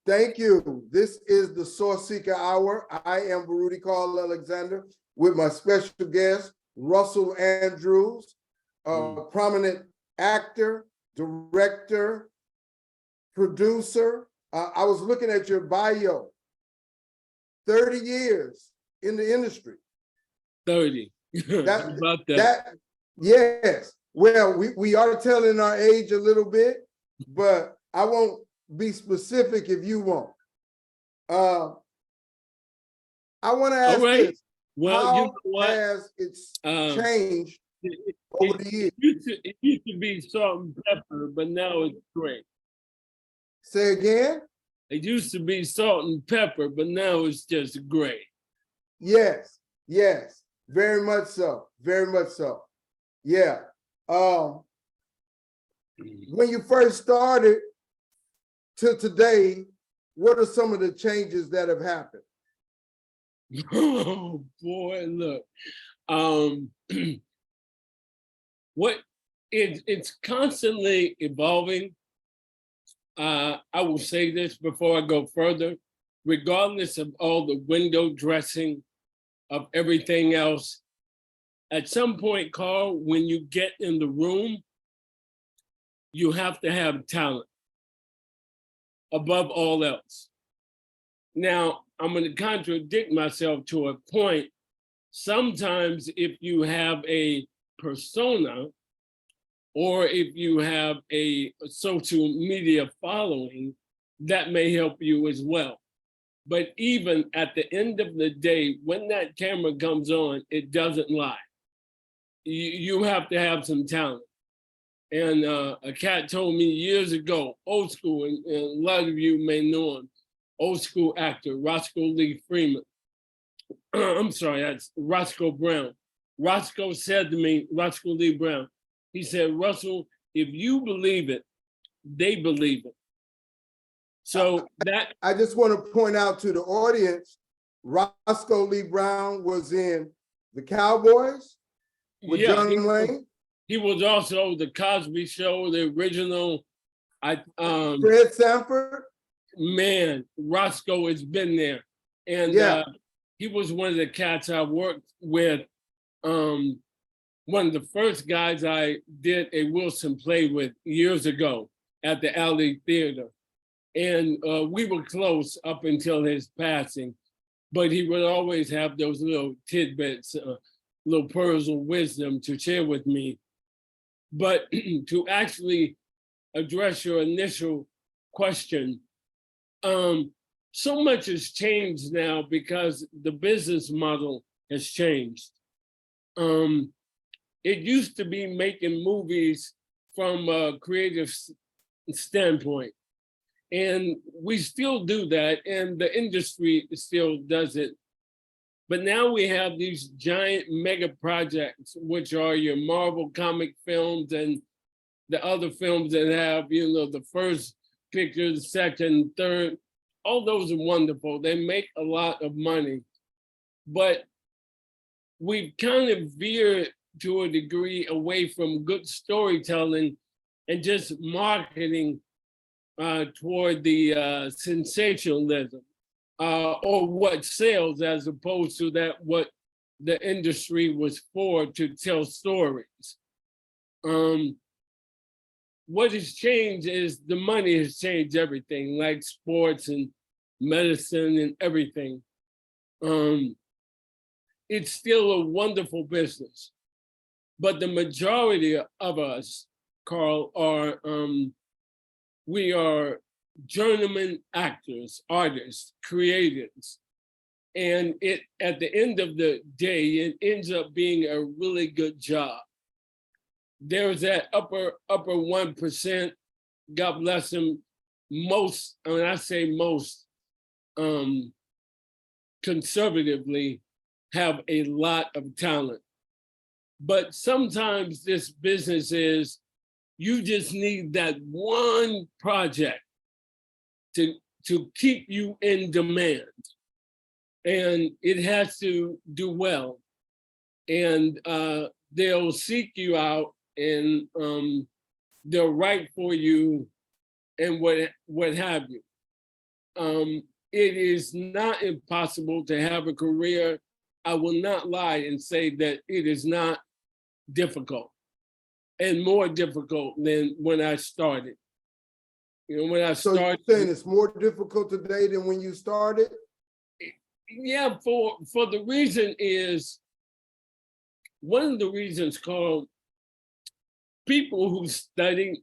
Thank you. This is the Source Seeker Hour. I am Baruti Carl Alexander with my special guest, Russell Andrews, a prominent actor, director, producer. I was looking at your bio, 30 years in the industry. 30. That, About that. yes. Well, we are telling our age a little bit, but I won't be specific if you won't. I want to ask this. Well, how you know what? has it changed over the years? It used to be salt and pepper, but now it's great. Say again? It used to be salt and pepper, but now it's just great. Yes, yes, very much so, very much so. Yeah. When you first started to today, what are some of the changes that have happened? Oh boy, look. It's constantly evolving. I will say this before I go further, regardless of all the window dressing of everything else, at some point, Carl, when you get in the room, you have to have talent above all else. Now, I'm going to contradict myself to a point. Sometimes if you have a persona or if you have a social media following, that may help you as well. But even at the end of the day, when that camera comes on, it doesn't lie. You have to have some talent. And a cat told me years ago, old school, and a lot of you may know him, old school actor, Roscoe Lee Freeman. I'm sorry, that's Roscoe Brown. Roscoe said to me, Roscoe Lee Brown, he said, Russell, if you believe it, they believe it. So that— I just want to point out to the audience, Roscoe Lee Brown was in The Cowboys with John Wayne. He was also The Cosby Show, the original. Fred Sanford. Man, Roscoe has been there. And he was one of the cats I worked with. One of the first guys I did a Wilson play with years ago at the Alley Theater. And we were close up until his passing, but he would always have those little tidbits, little pearls of wisdom to share with me. But to actually address your initial question, so much has changed now because the business model has changed. It used to be making movies from a creative standpoint, and we still do that, and the industry still does it. But now we have these giant mega projects, which are your Marvel comic films and the other films that have, you know, the first picture, the second, third. All those are wonderful. They make a lot of money. But we've kind of veered to a degree away from good storytelling and just marketing toward the sensationalism or what sells, as opposed to that what the industry was for, to tell stories. What has changed is the money has changed everything, like sports and medicine and everything. It's still a wonderful business, but the majority of us, Carl, are we are journeyman actors, artists, creators. And it, at the end of the day, it ends up being a really good job. There's that upper 1%, God bless them, most, when I say most, conservatively, have a lot of talent. But sometimes this business is, you just need that one project to keep you in demand. And it has to do well. And they'll seek you out, and they'll write for you and what have you. it is not impossible to have a career. I will not lie and say that it is not difficult, and more difficult than when I started. You know, when I So you're started, saying it's more difficult today than when you started? yeah, for the reason is, one of the reasons called people who studied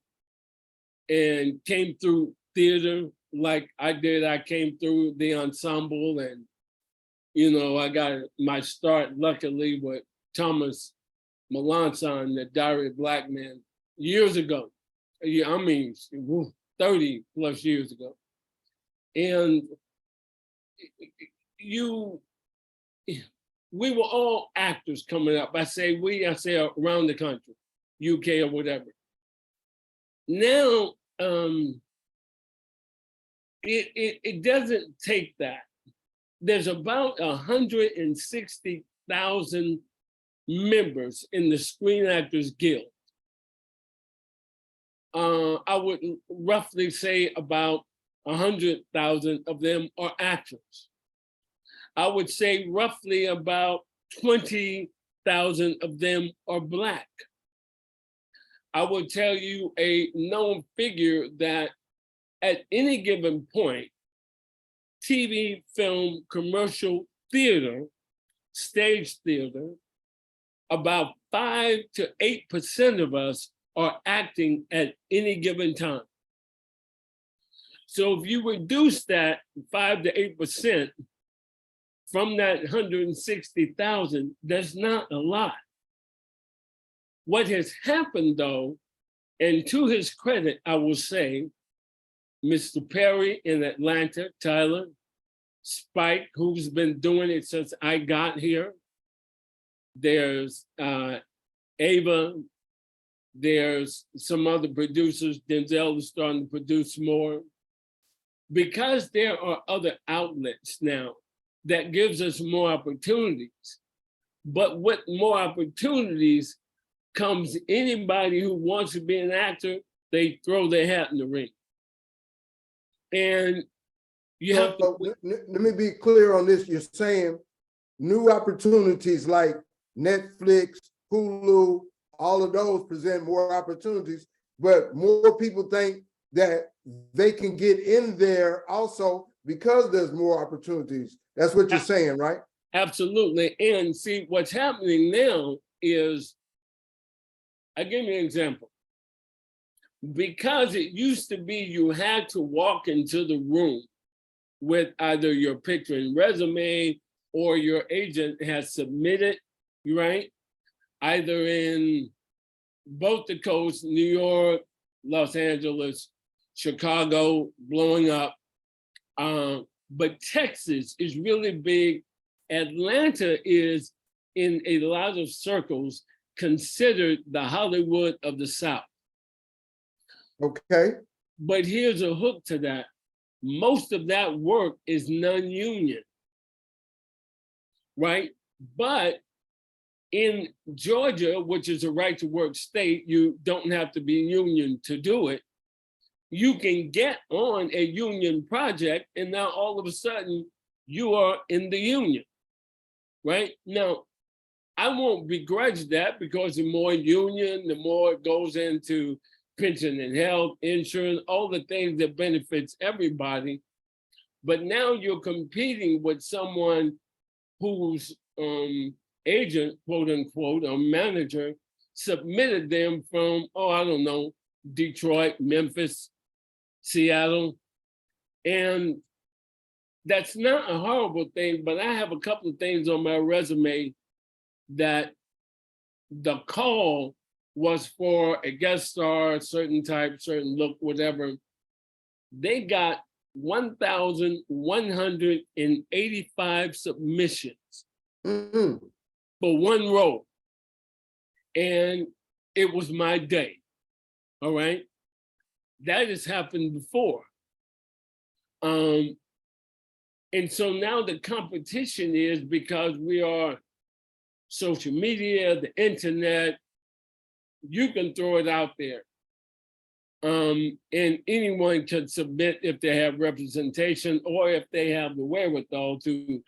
and came through theater like I did. I came through the ensemble, and you know, I got my start luckily with Thomas Melanson, the Diary of Black Men, years ago. Yeah, I mean, 30 plus years ago. And we were all actors coming up. I say we, I say around the country, UK or whatever. Now, it doesn't take that. There's about 160,000 members in the Screen Actors Guild. I would roughly say about 100,000 of them are actors. I would say roughly about 20,000 of them are Black. I would tell you a known figure that at any given point, TV, film, commercial, theater, stage theater, about 5 to 8% of us are acting at any given time. So if you reduce that 5 to 8% from that 160,000, that's not a lot. What has happened though, and to his credit, I will say, Mr. Perry in Atlanta, Tyler, Spike, who's been doing it since I got here. There's Ava, there's some other producers. Denzel is starting to produce more. Because there are other outlets now, that gives us more opportunities. But with more opportunities comes anybody who wants to be an actor, they throw their hat in the ring. And you have to. Let me be clear on this. You're saying new opportunities like Netflix, Hulu, all of those present more opportunities, but more people think that they can get in there also because there's more opportunities. That's what you're saying, right? Absolutely. And see, what's happening now is, I'll give you an example. Because it used to be you had to walk into the room with either your picture and resume or your agent has submitted, right? Either in both the coasts, New York, Los Angeles, Chicago, blowing up. But Texas is really big. Atlanta is, in a lot of circles, considered the Hollywood of the South. Okay. But here's a hook to that. Most of that work is non-union, right? But in Georgia, which is a right to work state, you don't have to be union to do it. You can get on a union project and now all of a sudden you are in the union, right? Now, I won't begrudge that because the more union, the more it goes into pension and health, insurance, all the things that benefits everybody. But now you're competing with someone whose agent, quote unquote, or manager submitted them from, oh, I don't know, Detroit, Memphis, Seattle. And that's not a horrible thing, but I have a couple of things on my resume that the call was for a guest star, certain type, certain look, whatever. They got 1,185 submissions for one role. And it was my day, all right? That has happened before. And so now the competition is, because we are social media, the internet, you can throw it out there. And anyone can submit if they have representation or if they have the wherewithal to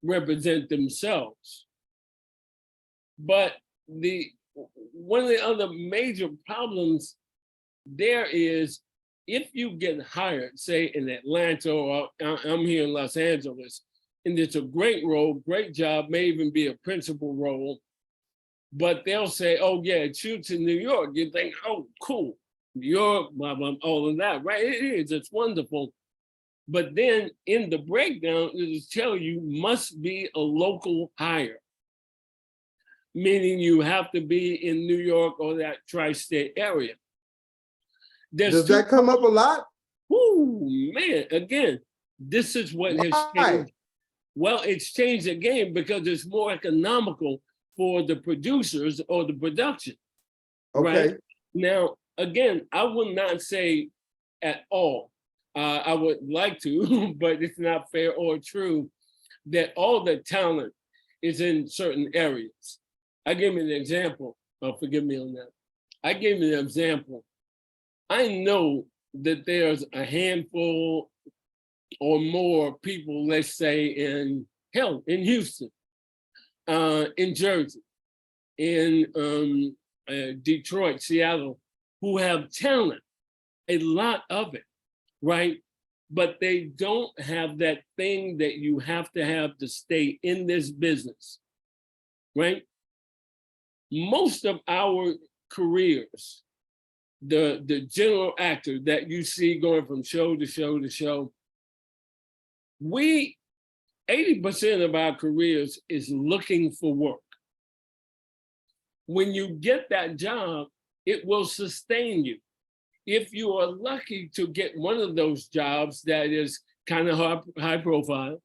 represent themselves. But one of the other major problems there is if you get hired, say in Atlanta or I'm here in Los Angeles, and it's a great role, great job, may even be a principal role, but they'll say, oh yeah, it shoots in New York. You think, oh, cool, New York, blah, blah, all of that, right? It is, it's wonderful. But then in the breakdown, it'll tell you must be a local hire, meaning you have to be in New York or that tri-state area. Does that come up a lot? Oh man, again, this is what has changed. Well, it's changed again because it's more economical for the producers or the production. Okay. Right? Now, again, I would not say at all. I would like to, but it's not fair or true that all the talent is in certain areas. I gave you an example. Oh, forgive me on that. I gave you an example. I know that there's a handful or more people, let's say in Houston, in Jersey, in Detroit, Seattle, who have talent, a lot of it, right? But they don't have that thing that you have to stay in this business, right? Most of our careers, the general actor that you see going from show to show to show, 80% of our careers is looking for work. When you get that job, it will sustain you. If you are lucky to get one of those jobs that is kind of high profile,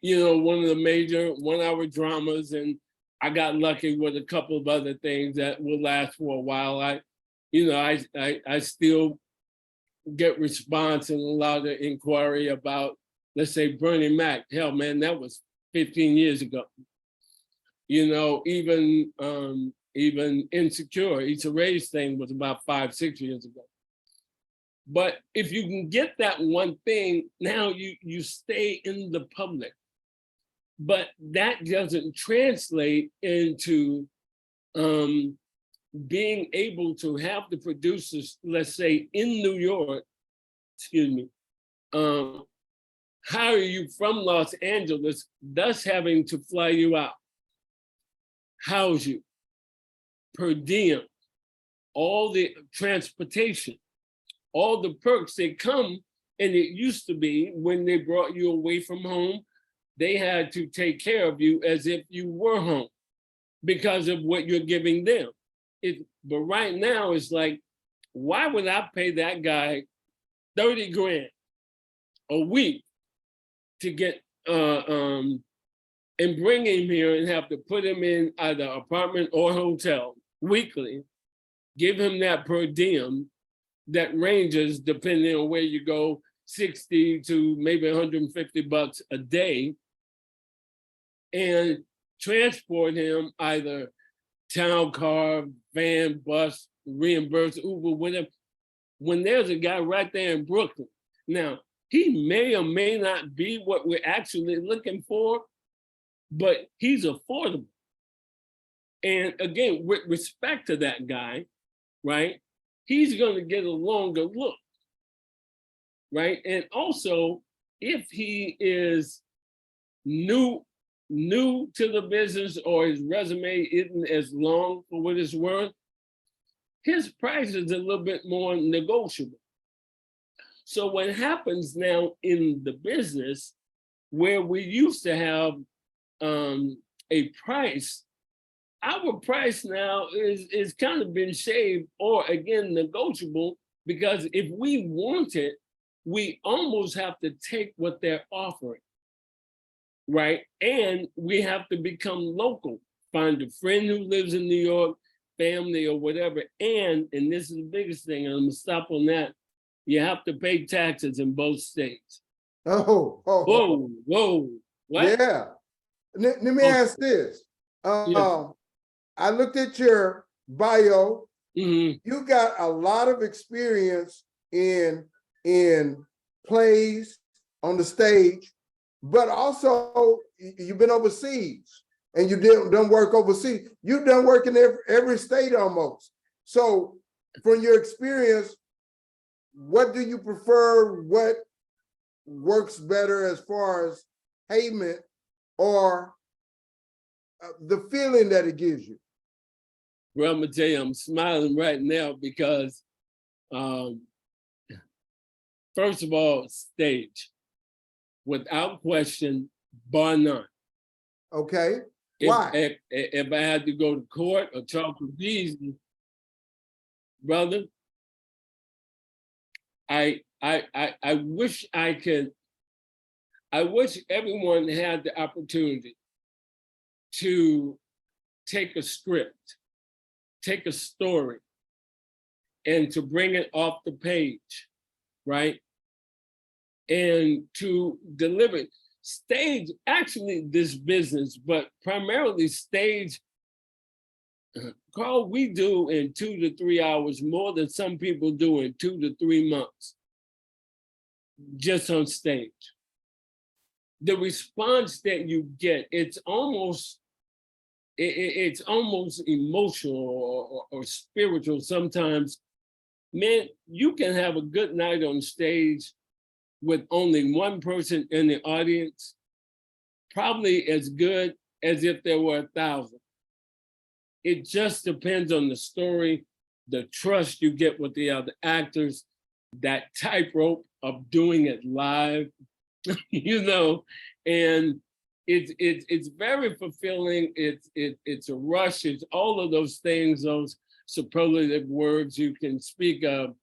one of the major 1-hour dramas, and I got lucky with a couple of other things that will last for a while. I still get response and a lot of inquiry about, let's say, Bernie Mac. Hell, man, that was 15 years ago. Even Insecure, Issa Rae's thing was about 5-6 years ago. But if you can get that one thing, now you stay in the public. But that doesn't translate into being able to have the producers, let's say in New York, hire you from Los Angeles, thus having to fly you out, house you, per diem, all the transportation, all the perks that come. And it used to be when they brought you away from home, they had to take care of you as if you were home because of what you're giving them. But right now it's like, why would I pay that guy 30 grand a week to get and bring him here and have to put him in either apartment or hotel weekly, give him that per diem that ranges depending on where you go, 60 to maybe $150 a day, and transport him either town car, van, bus, reimburse, Uber, whatever, when there's a guy right there in Brooklyn. Now, he may or may not be what we're actually looking for, but he's affordable. And again, with respect to that guy, right, he's going to get a longer look, right? And also, if he is new to the business or his resume isn't as long for what it's worth, his price is a little bit more negotiable. So what happens now in the business where we used to have a price, our price now is kind of been shaved or again negotiable, because if we want it, we almost have to take what they're offering, right? And we have to become local, find a friend who lives in New York, family or whatever. And this is the biggest thing, and I'm gonna stop on that, you have to pay taxes in both states. Whoa, what? Yeah. Let me ask this. Yeah. I looked at your bio Mhm. You got a lot of experience in plays on the stage, but also you've been overseas and you done work overseas. You've done work in every state almost. So from your experience, what do you prefer? What works better as far as payment or the feeling that it gives you? Well, I'm gonna tell you, I'm smiling right now because, um, first of all, stage, without question, bar none. Okay. If, Why? if I had to go to court or talk to Jesus, brother, I wish I could. I wish everyone had the opportunity to take a script, take a story, and to bring it off the page, right? And to deliver it. Stage, actually this business, but primarily stage, Carl, we do in 2 to 3 hours more than some people do in 2 to 3 months, just on stage. The response that you get, it's almost emotional or spiritual sometimes. Man, you can have a good night on stage with only one person in the audience, probably as good as if there were 1,000. It just depends on the story, the trust you get with the other actors, that tightrope of doing it live, you know, and it's very fulfilling. It's a rush. It's all of those things, those superlative words you can speak of,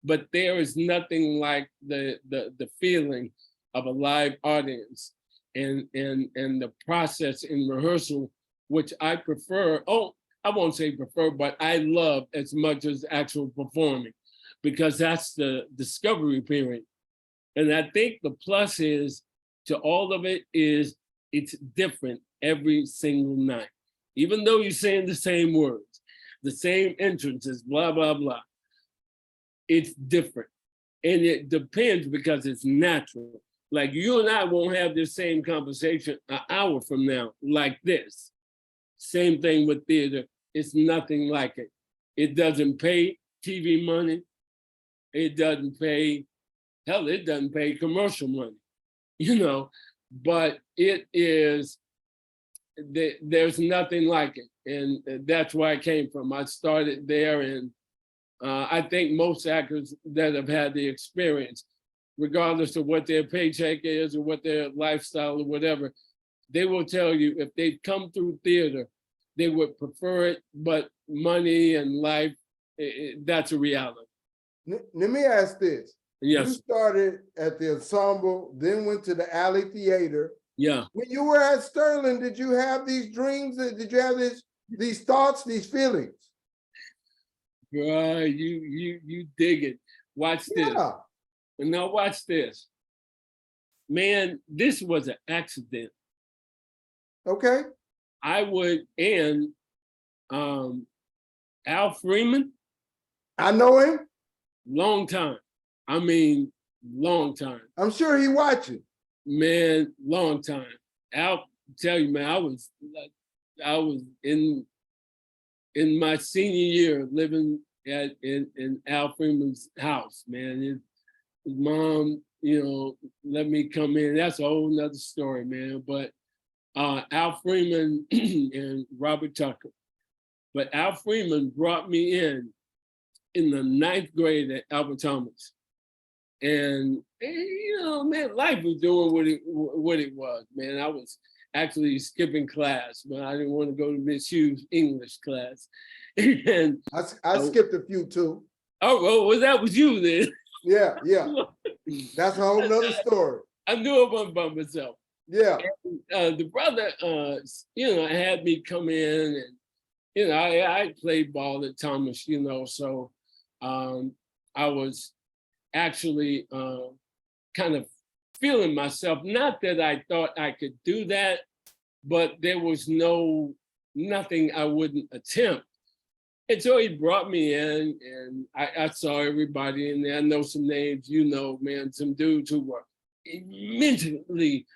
but there is nothing like the feeling of a live audience and the process in rehearsal, which I prefer. Oh, I won't say prefer, but I love as much as actual performing, because that's the discovery period. And I think the plus is to all of it is it's different every single night. Even though you're saying the same words, the same entrances, blah, blah, blah, it's different. And it depends because it's natural. Like you and I won't have this same conversation an hour from now, like this. Same thing with theater. It's nothing like it. It doesn't pay TV money. It doesn't pay, hell, it doesn't pay commercial money, you know, but it is, there's nothing like it. And that's where I came from. I started there, and I think most actors that have had the experience, regardless of what their paycheck is or what their lifestyle or whatever, they will tell you if they've come through theater, they would prefer it, but money and life, that's a reality. Let me ask this. Yes. You started at the ensemble, then went to the Alley Theater. Yeah. When you were at Sterling, did you have these dreams? Did you have these thoughts, these feelings? Bruh, you dig it. Watch this. Yeah. And now watch this. Man, this was an accident. Okay. I would, and Al Freeman, I know him. long time. I mean, long time. I'm sure he watching. Man, long time. Al, tell you, man, I was in my senior year living in Al Freeman's house, man. His mom, you know, let me come in. That's a whole nother story, man. But Al Freeman and Robert Tucker. But Al Freeman brought me in the 9th grade at Albert Thomas. And you know, man, life was doing what it was, man. I was actually skipping class, but I didn't want to go to Miss Hughes' English class. And I skipped a few too. oh, well, that was you then. Yeah. That's a whole nother story. I knew it wasn't by myself. Yeah. And, the brother, you know, had me come in, and you know, I played ball at Thomas, you know, so I was actually kind of feeling myself. Not that I thought I could do that, but there was nothing I wouldn't attempt. And so he brought me in, and I saw everybody in there. I know some names, you know, man, some dudes who were immensely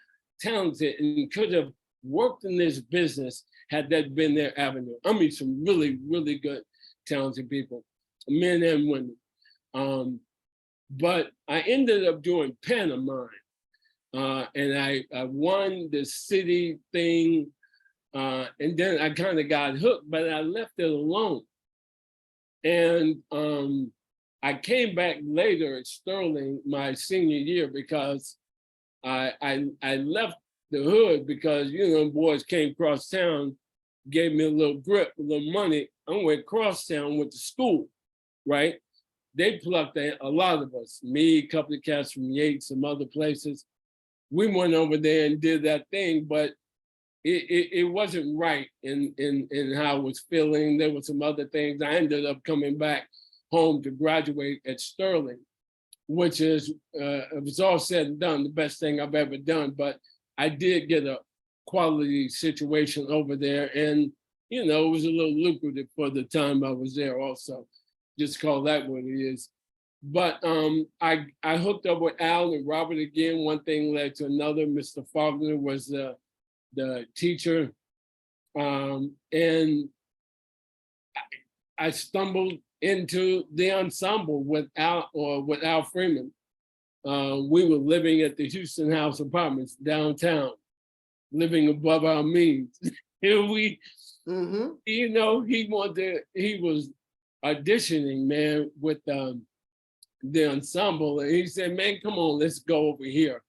talented and could have worked in this business had that been their avenue. I mean, some really, really good, talented people, men and women. But I ended up doing Panama, and I won the city thing, and then I kind of got hooked, but I left it alone. And I came back later at Sterling my senior year because I left the hood because, you know, boys came across town, gave me a little grip, a little money. I went across town, went to school, right? They plucked a lot of us, me, a couple of cats from Yates, some other places. We went over there and did that thing, but it wasn't right in how I was feeling. There were some other things. I ended up coming back home to graduate at Sterling, which is, it was all said and done, the best thing I've ever done. But I did get a quality situation over there. And, you know, it was a little lucrative for the time I was there also. Just call that what it is. But I hooked up with Al and Robert again. One thing led to another. Mr. Faulkner was the teacher. And I stumbled into the ensemble with Al Freeman. We were living at the Houston House Apartments downtown, living above our means. And we, you know, he was auditioning, man, with the ensemble. And he said, man, come on, let's go over here.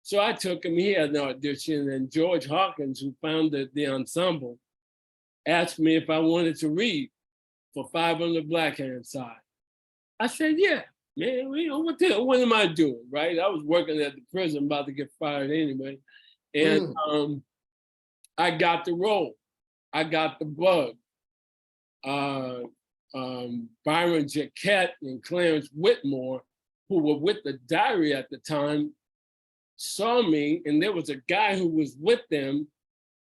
So I took him, he had an audition, and George Hawkins, who founded the ensemble, asked me if I wanted to read for 5 on the Black Hand Side. I said, yeah, man, you know, what am I doing, right? I was working at the prison, about to get fired anyway. And I got the role. I got the bug. Byron Jaquette and Clarence Whitmore, who were with the Diary at the time, saw me, and there was a guy who was with them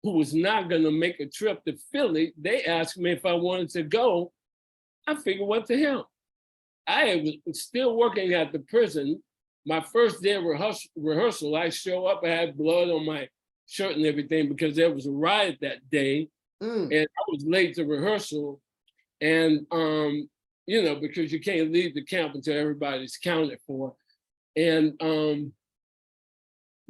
who was not going to make a trip to Philly. They asked me if I wanted to go. I figured, what the hell? I was still working at the prison. My first day of rehearsal, I show up, I had blood on my shirt and everything because there was a riot that day, and I was late to rehearsal. And, you know, because you can't leave the camp until everybody's counted for. And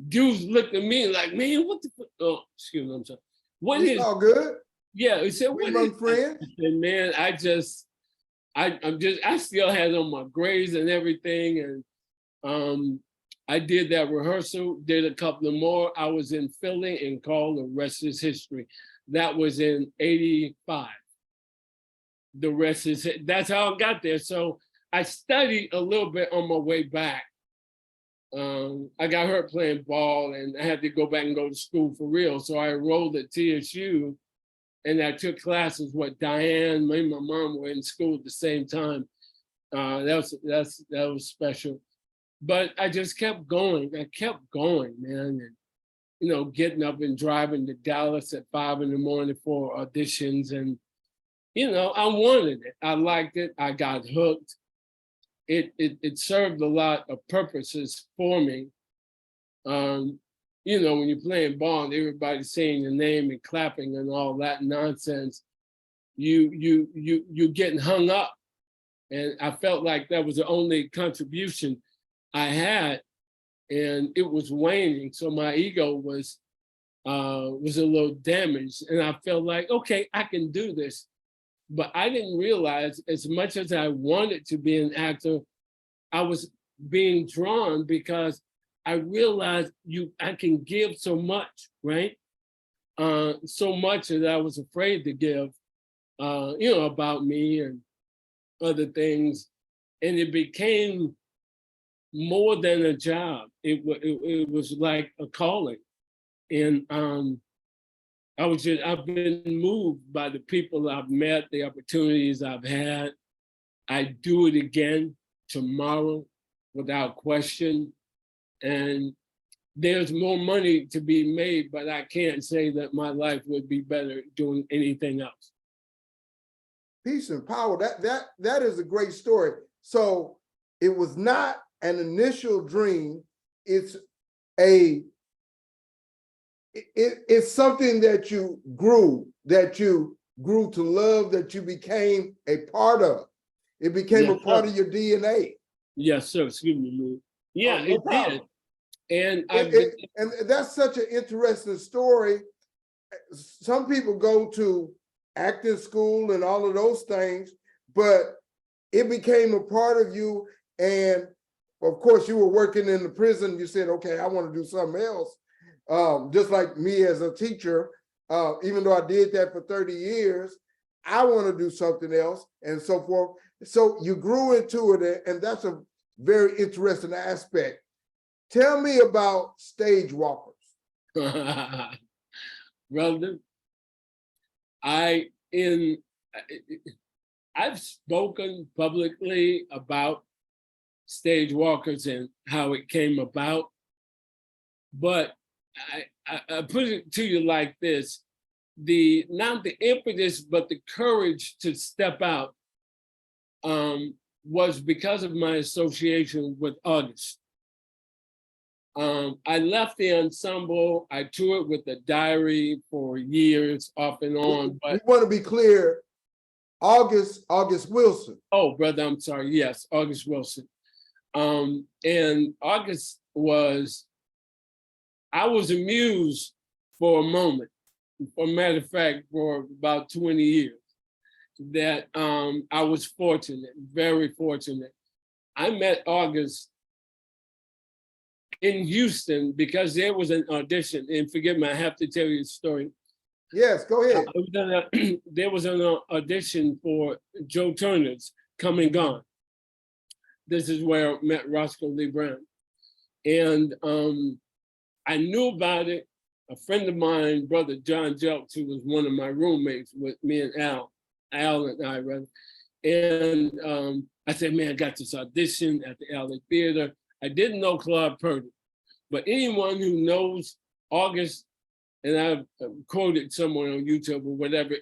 dudes looked at me like, man, what the, oh, excuse me, I'm sorry. What is all good? Yeah, he said, what is friend? I said, man, I still had on my grades and everything. And I did that rehearsal, did a couple of more. I was in Philly and called The Rest is History. That was in 85. The rest is, that's how I got there. So I studied a little bit on my way back. I got hurt playing ball and I had to go back and go to school for real. So I enrolled at TSU and I took classes with Diane, me and my mom were in school at the same time. That was special. But I just kept going. I kept going, man. And, you know, getting up and driving to Dallas at 5 in the morning for auditions. And, you know, I wanted it. I liked it. I got hooked. It served a lot of purposes for me. You know, when you're playing ball and everybody's saying your name and clapping and all that nonsense, you're getting hung up. And I felt like that was the only contribution I had, and it was waning. So my ego was a little damaged, and I felt like, okay, I can do this. But I didn't realize, as much as I wanted to be an actor, I was being drawn because I realized I can give so much, right? So much that I was afraid to give, you know, about me and other things. And it became more than a job. It was like a calling. And I've been moved by the people I've met, the opportunities I've had. I do it again tomorrow without question. And there's more money to be made, but I can't say that my life would be better doing anything else. Peace and power. That is a great story. So it was not an initial dream. It's it's something that you grew to love, that you became a part of. It became Yes, a part sir. of your DNA. Yes, sir. Excuse me, Lou. Yeah, No it problem. did. And And that's such an interesting story. Some people go to acting school and all of those things, but it became a part of you. And of course, you were working in the prison. You said, okay, I want to do something else. Just like me as a teacher, even though I did that for 30 years, I want to do something else and so forth. So you grew into it, and that's a very interesting aspect. Tell me about stage walkers. brother, I've spoken publicly about stage walkers and how it came about, but I put it to you like this: not the impetus, but the courage to step out was because of my association with August. I left the ensemble. I toured with the Diary for years, off and on. But we want to be clear, August Wilson. Oh, brother, I'm sorry. Yes, August Wilson. And August was, I was amused for a moment. For a matter of fact, for about 20 years, that I was fortunate, very fortunate. I met August in Houston because there was an audition, and forgive me, I have to tell you the story. Yes, go ahead. There was an audition for Joe Turner's Come and Gone. This is where I met Roscoe Lee Brown. And I knew about it. A friend of mine, brother John Jelks, who was one of my roommates with me and Al and I, rather. And I said, man, I got this audition at the LA Theater. I didn't know Claude Purdy, but anyone who knows August, and I've quoted somewhere on YouTube or whatever,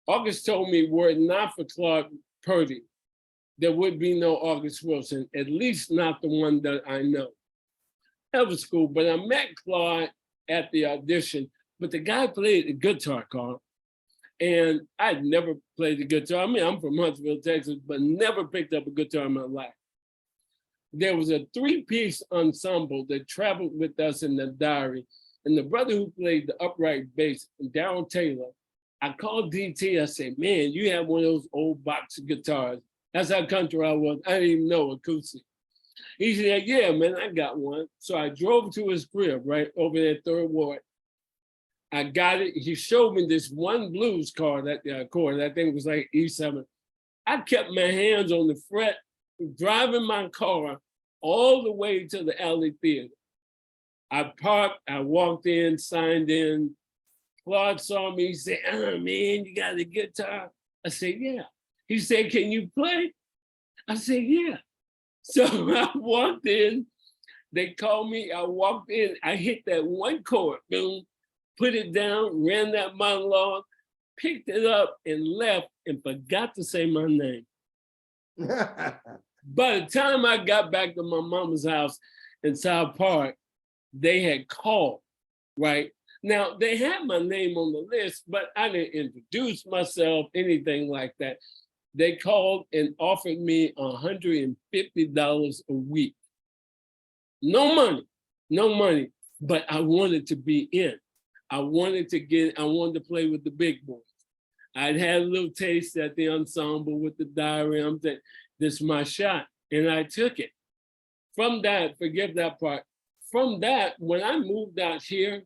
August told me, were it not for Claude Purdy, there would be no August Wilson, at least not the one that I know. That was cool, but I met Claude at the audition, but the guy played the guitar, Carl, and I'd never played the guitar. I mean, I'm from Huntsville, Texas, but never picked up a guitar in my life. There was a 3-piece ensemble that traveled with us in the Diary, and the brother who played the upright bass, Darryl Taylor, I called DT, I said, man, you have one of those old box guitars. That's how country I was. I didn't even know acoustic. He said, yeah, man, I got one. So I drove to his crib right over there, 3rd Ward. I got it. He showed me this one blues chord, that thing was like E7. I kept my hands on the fret, driving my car all the way to the LA Theater. I parked, I walked in, signed in. Claude saw me, he said, man, you got a guitar? I said, yeah. He said, can you play? I said, yeah. So I walked in, they called me, I walked in, I hit that one chord, boom, put it down, ran that monologue, picked it up and left and forgot to say my name. By the time I got back to my mama's house in South Park, they had called, right? Now, they had my name on the list, but I didn't introduce myself, anything like that. They called and offered me $150 a week. No money, but I wanted to be in. I wanted to play with the big boys. I'd had a little taste at the ensemble with the Diary. I'm thinking, this is my shot, and I took it. From that, forget that part. From that, when I moved out here,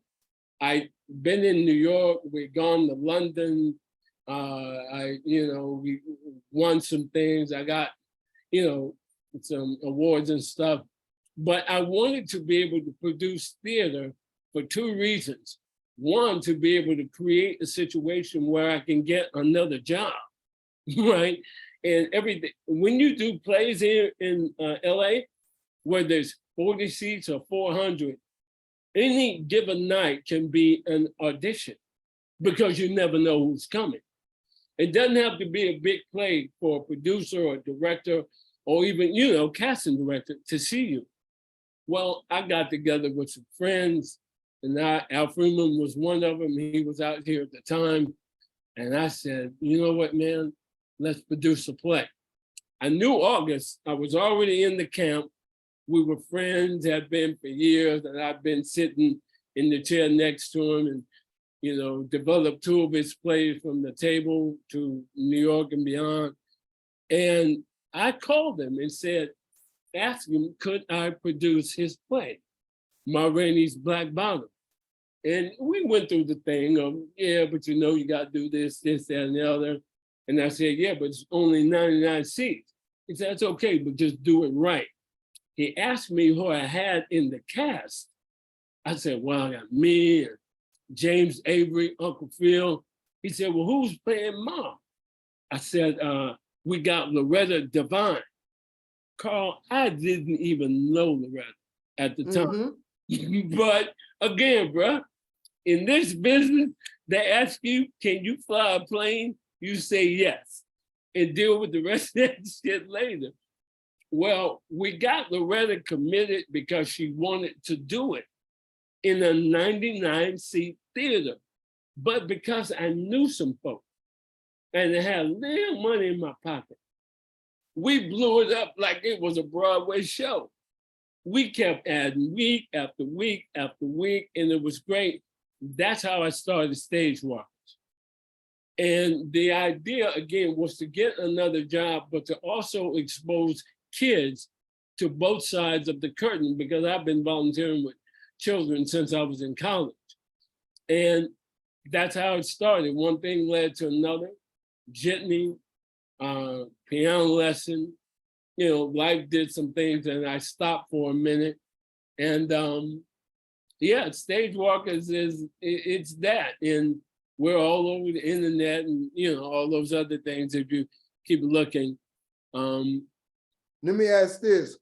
I'd been in New York, we'd gone to London, we won some things. I got, some awards and stuff. But I wanted to be able to produce theater for 2 reasons. One, to be able to create a situation where I can get another job, right? And everything. When you do plays here in LA, where there's 40 seats or 400, any given night can be an audition because you never know who's coming. It doesn't have to be a big play for a producer or director or even, casting director to see you. Well, I got together with some friends, and Al Freeman was one of them. He was out here at the time. And I said, you know what, man, let's produce a play. I knew August. I was already in the camp. We were friends, had been for years, and I've been sitting in the chair next to him and, developed 2 of his plays from the table to New York and beyond. And I called him and said, ask him, could I produce his play, Ma Rainey's Black Bottom? And we went through the thing of, yeah, but you got to do this, that, and the other. And I said, yeah, but it's only 99 seats. He said, that's okay, but just do it right. He asked me who I had in the cast. I said, well, I got me and James Avery, Uncle Phil. He said, well, who's playing Mom? I said, we got Loretta Devine. Carl, I didn't even know Loretta at the time. But again, bro, in this business, they ask you, can you fly a plane? You say yes, and deal with the rest of that shit later. Well, we got Loretta committed because she wanted to do it in a 99-seat theater. But because I knew some folks and I had a little money in my pocket, we blew it up like it was a Broadway show. We kept adding week after week after week, and it was great. That's how I started Stage Walkers. And the idea, again, was to get another job, but to also expose kids to both sides of the curtain, because I've been volunteering with children since I was in college. And that's how it started. One thing led to another. Jitney, piano lesson, life did some things and I stopped for a minute. And Stage Walkers it's that. And we're all over the internet and, all those other things if you keep looking. Let me ask this.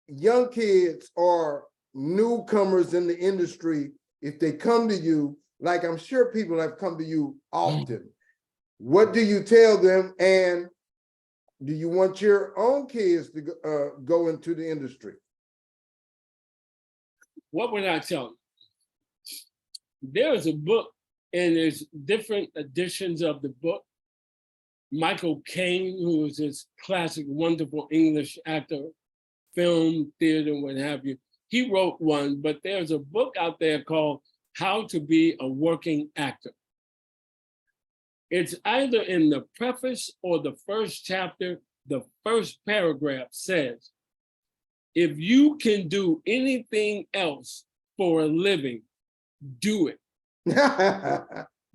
Young kids or newcomers in the industry, if they come to you, like I'm sure people have come to you often, what do you tell them? And do you want your own kids to go into the industry? What would I tell them? There's a book and there's different editions of the book. Michael Caine, who is this classic, wonderful English actor, film, theater, what have you, he wrote one, but there's a book out there called How to Be a Working Actor. It's either in the preface or the first chapter, the first paragraph says, if you can do anything else for a living, do it.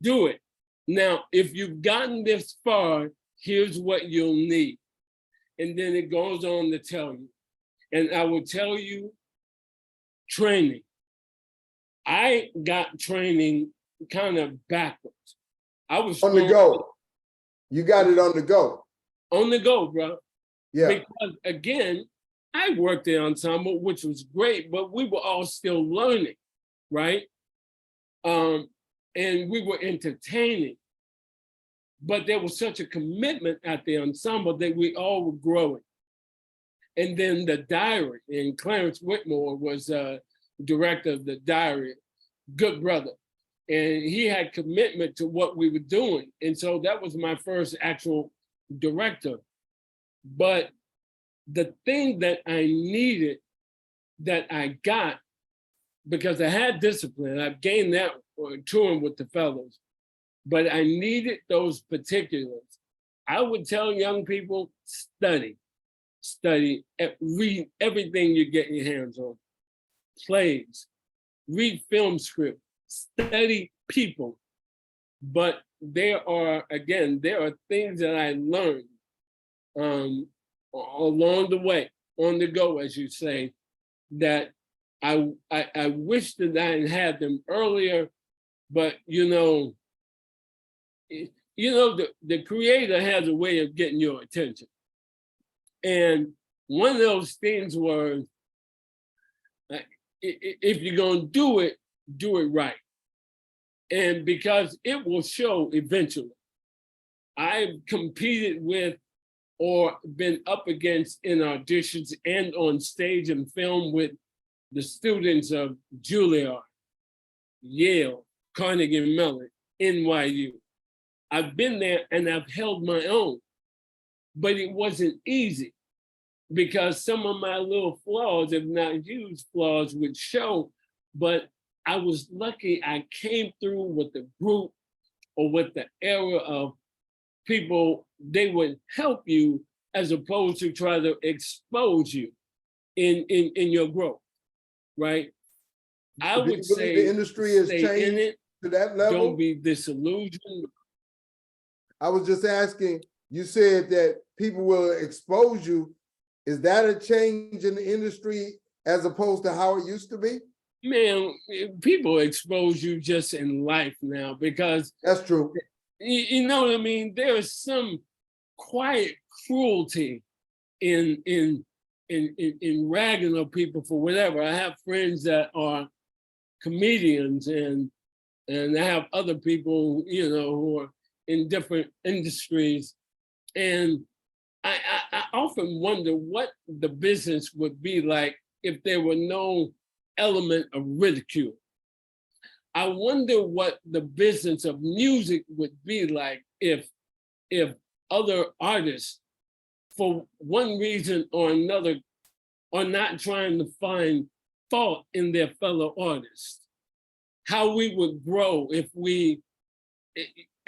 Do it. Now, if you've gotten this far, here's what you'll need. And then it goes on to tell you. And I will tell you, training. I got training kind of backwards. I was on the go. You got it on the go. On the go, bro. Yeah. Because again, I worked the ensemble, which was great, but we were all still learning, right? And we were entertaining. But there was such a commitment at the ensemble that we all were growing. And then the Diary, and Clarence Whitmore was director of the Diary, good brother. And he had commitment to what we were doing. And so that was my first actual director. But the thing that I needed, that I got, because I had discipline, I've gained that touring with the fellows, but I needed those particulars. I would tell young people, study, read everything you get your hands on. Plays, read film script, study people. But there are things that I learned along the way, on the go, as you say, that I wish that I had them earlier, but the creator has a way of getting your attention. And one of those things was, if you're gonna do it right. And because it will show eventually. I've competed with or been up against in auditions and on stage and film with the students of Juilliard, Yale, Carnegie Mellon, NYU. I've been there and I've held my own, but it wasn't easy because some of my little flaws, if not huge flaws, would show, but I was lucky I came through with the group or with the era of people, they would help you as opposed to try to expose you in your growth, right? I would say the industry has stay changed in it, to that level. don't be disillusioned. I was just asking, you said that people will expose you. Is that a change in the industry as opposed to how it used to be? Man, people expose you just in life now because That's true. you know what I mean? There is some quiet cruelty in ragging on people for whatever. I have friends that are comedians and I have other people, you know, who are in different industries. And I often wonder what the business would be like if there were no element of ridicule. I wonder what the business of music would be like if other artists, for one reason or another, are not trying to find fault in their fellow artists. How we would grow if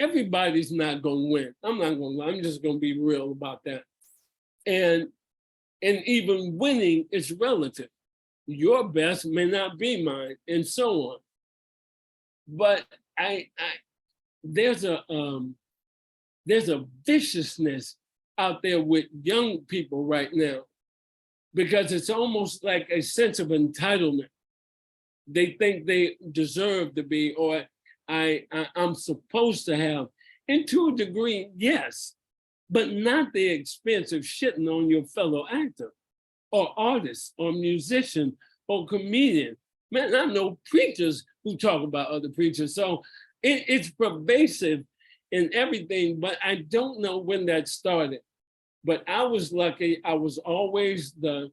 everybody's not gonna win. I'm not gonna lie, I'm just gonna be real about that. And even winning is relative. Your best may not be mine, and so on. But there's a viciousness out there with young people right now because it's almost like a sense of entitlement. They think they deserve to be, or I'm supposed to have. And to a degree, yes, but not the expense of shitting on your fellow actor or artist or musician or comedian. Man, I know preachers who talk about other preachers. So it's pervasive in everything, but I don't know when that started. But I was lucky. I was always the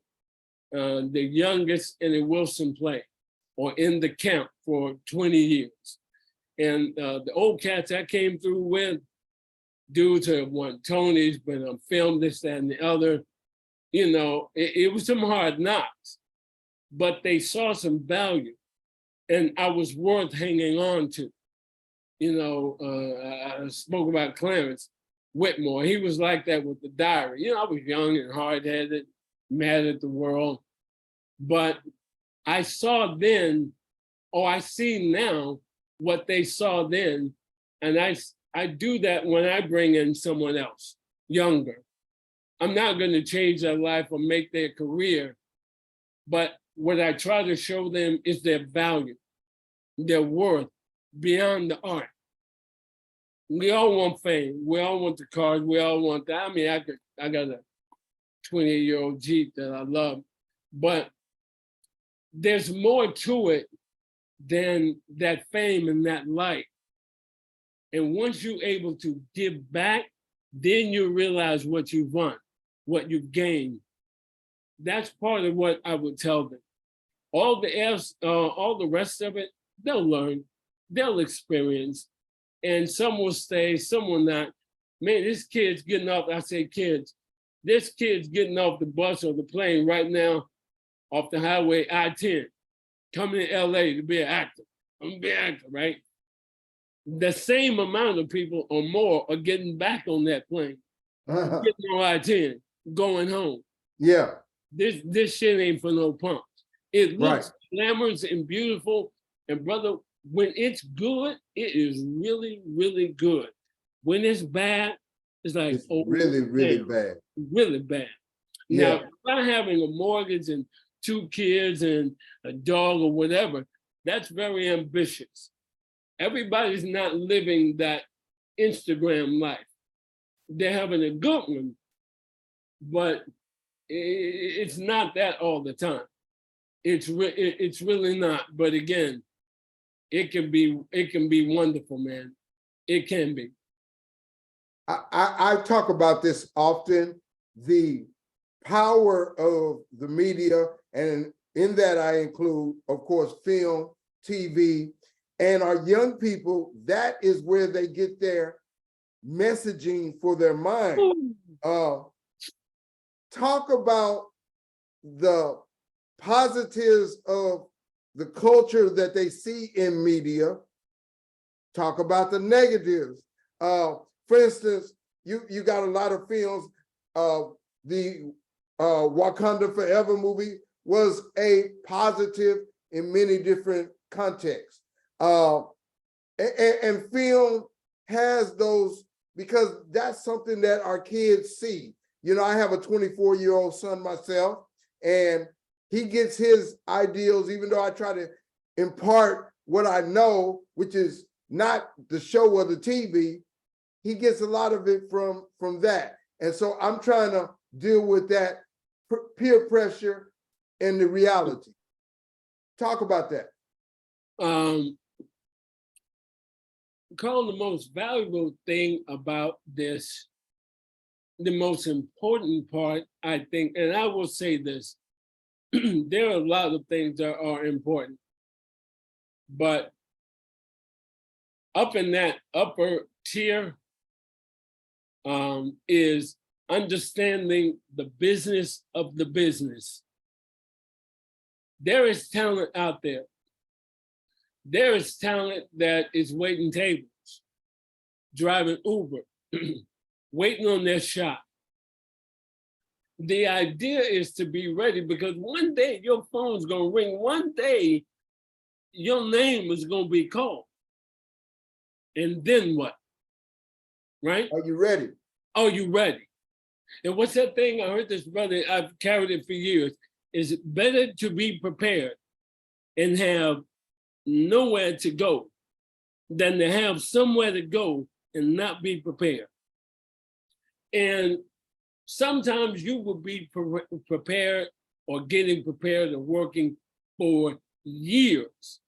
youngest in a Wilson play or in the camp for 20 years. And the old cats I came through with, dudes who have won Tonys, been on film, this, that, and the other. You know, it was some hard knocks, but they saw some value and I was worth hanging on to. You know, I spoke about Clarence Whitmore. He was like that with the Diary. You know, I was young and hard-headed, mad at the world, but I saw then, or I see now, what they saw then, and I do that when I bring in someone else, younger. I'm not going to change their life or make their career, but what I try to show them is their value, their worth beyond the art. We all want fame. We all want the cars. We all want that. I mean, I got a 20-year-old Jeep that I love, but there's more to it than that fame and that light. And once you're able to give back, then you realize what you've won, what you've gained. That's part of what I would tell them. All the rest of it, they'll learn, they'll experience, and some will stay, some will not. Man, this kid's getting off, I say kids, this kid's getting off the bus or the plane right now off the highway I-10, coming to LA to be an actor. I'm gonna be an actor, right? The same amount of people or more are getting back on that plane, getting on I-10, going home. Yeah. This shit ain't for no punks. It looks glamorous and beautiful. And brother, when it's good, it is really, really good. When it's bad, it's like, it's really, really bad. Really bad. Yeah. Now, not having a mortgage and 2 kids and a dog or whatever, that's very ambitious. Everybody's not living that Instagram life. They're having a good one, but it's not that all the time. It's really not. But again, it can be wonderful, man. It can be. I talk about this often, the power of the media, and in that I include, of course, film, TV, and our young people, that is where they get their messaging for their mind. Talk about the positives of the culture that they see in media. Talk about the negatives. For instance, you got a lot of films. The Wakanda Forever movie was a positive in many different contexts. And film has those, because that's something that our kids see. You know, I have a 24-year-old son myself, and he gets his ideals, even though I try to impart what I know, which is not the show or the TV, he gets a lot of it from that. And so I'm trying to deal with that peer pressure and the reality. Talk about that. Carl, the most valuable thing about this, the most important part, I think, and I will say this, there are a lot of things that are important, but up in that upper tier is understanding the business of the business. There is talent out there. There is talent that is waiting tables, driving Uber, waiting on their shot. The idea is to be ready, because one day your phone's gonna ring. One day your name is gonna be called. And then what? Right? Are you ready? Are you ready? And what's that thing? I heard this brother, I've carried it for years. Is it better to be prepared and have nowhere to go than to have somewhere to go and not be prepared? And sometimes you will be prepared or getting prepared or working for years,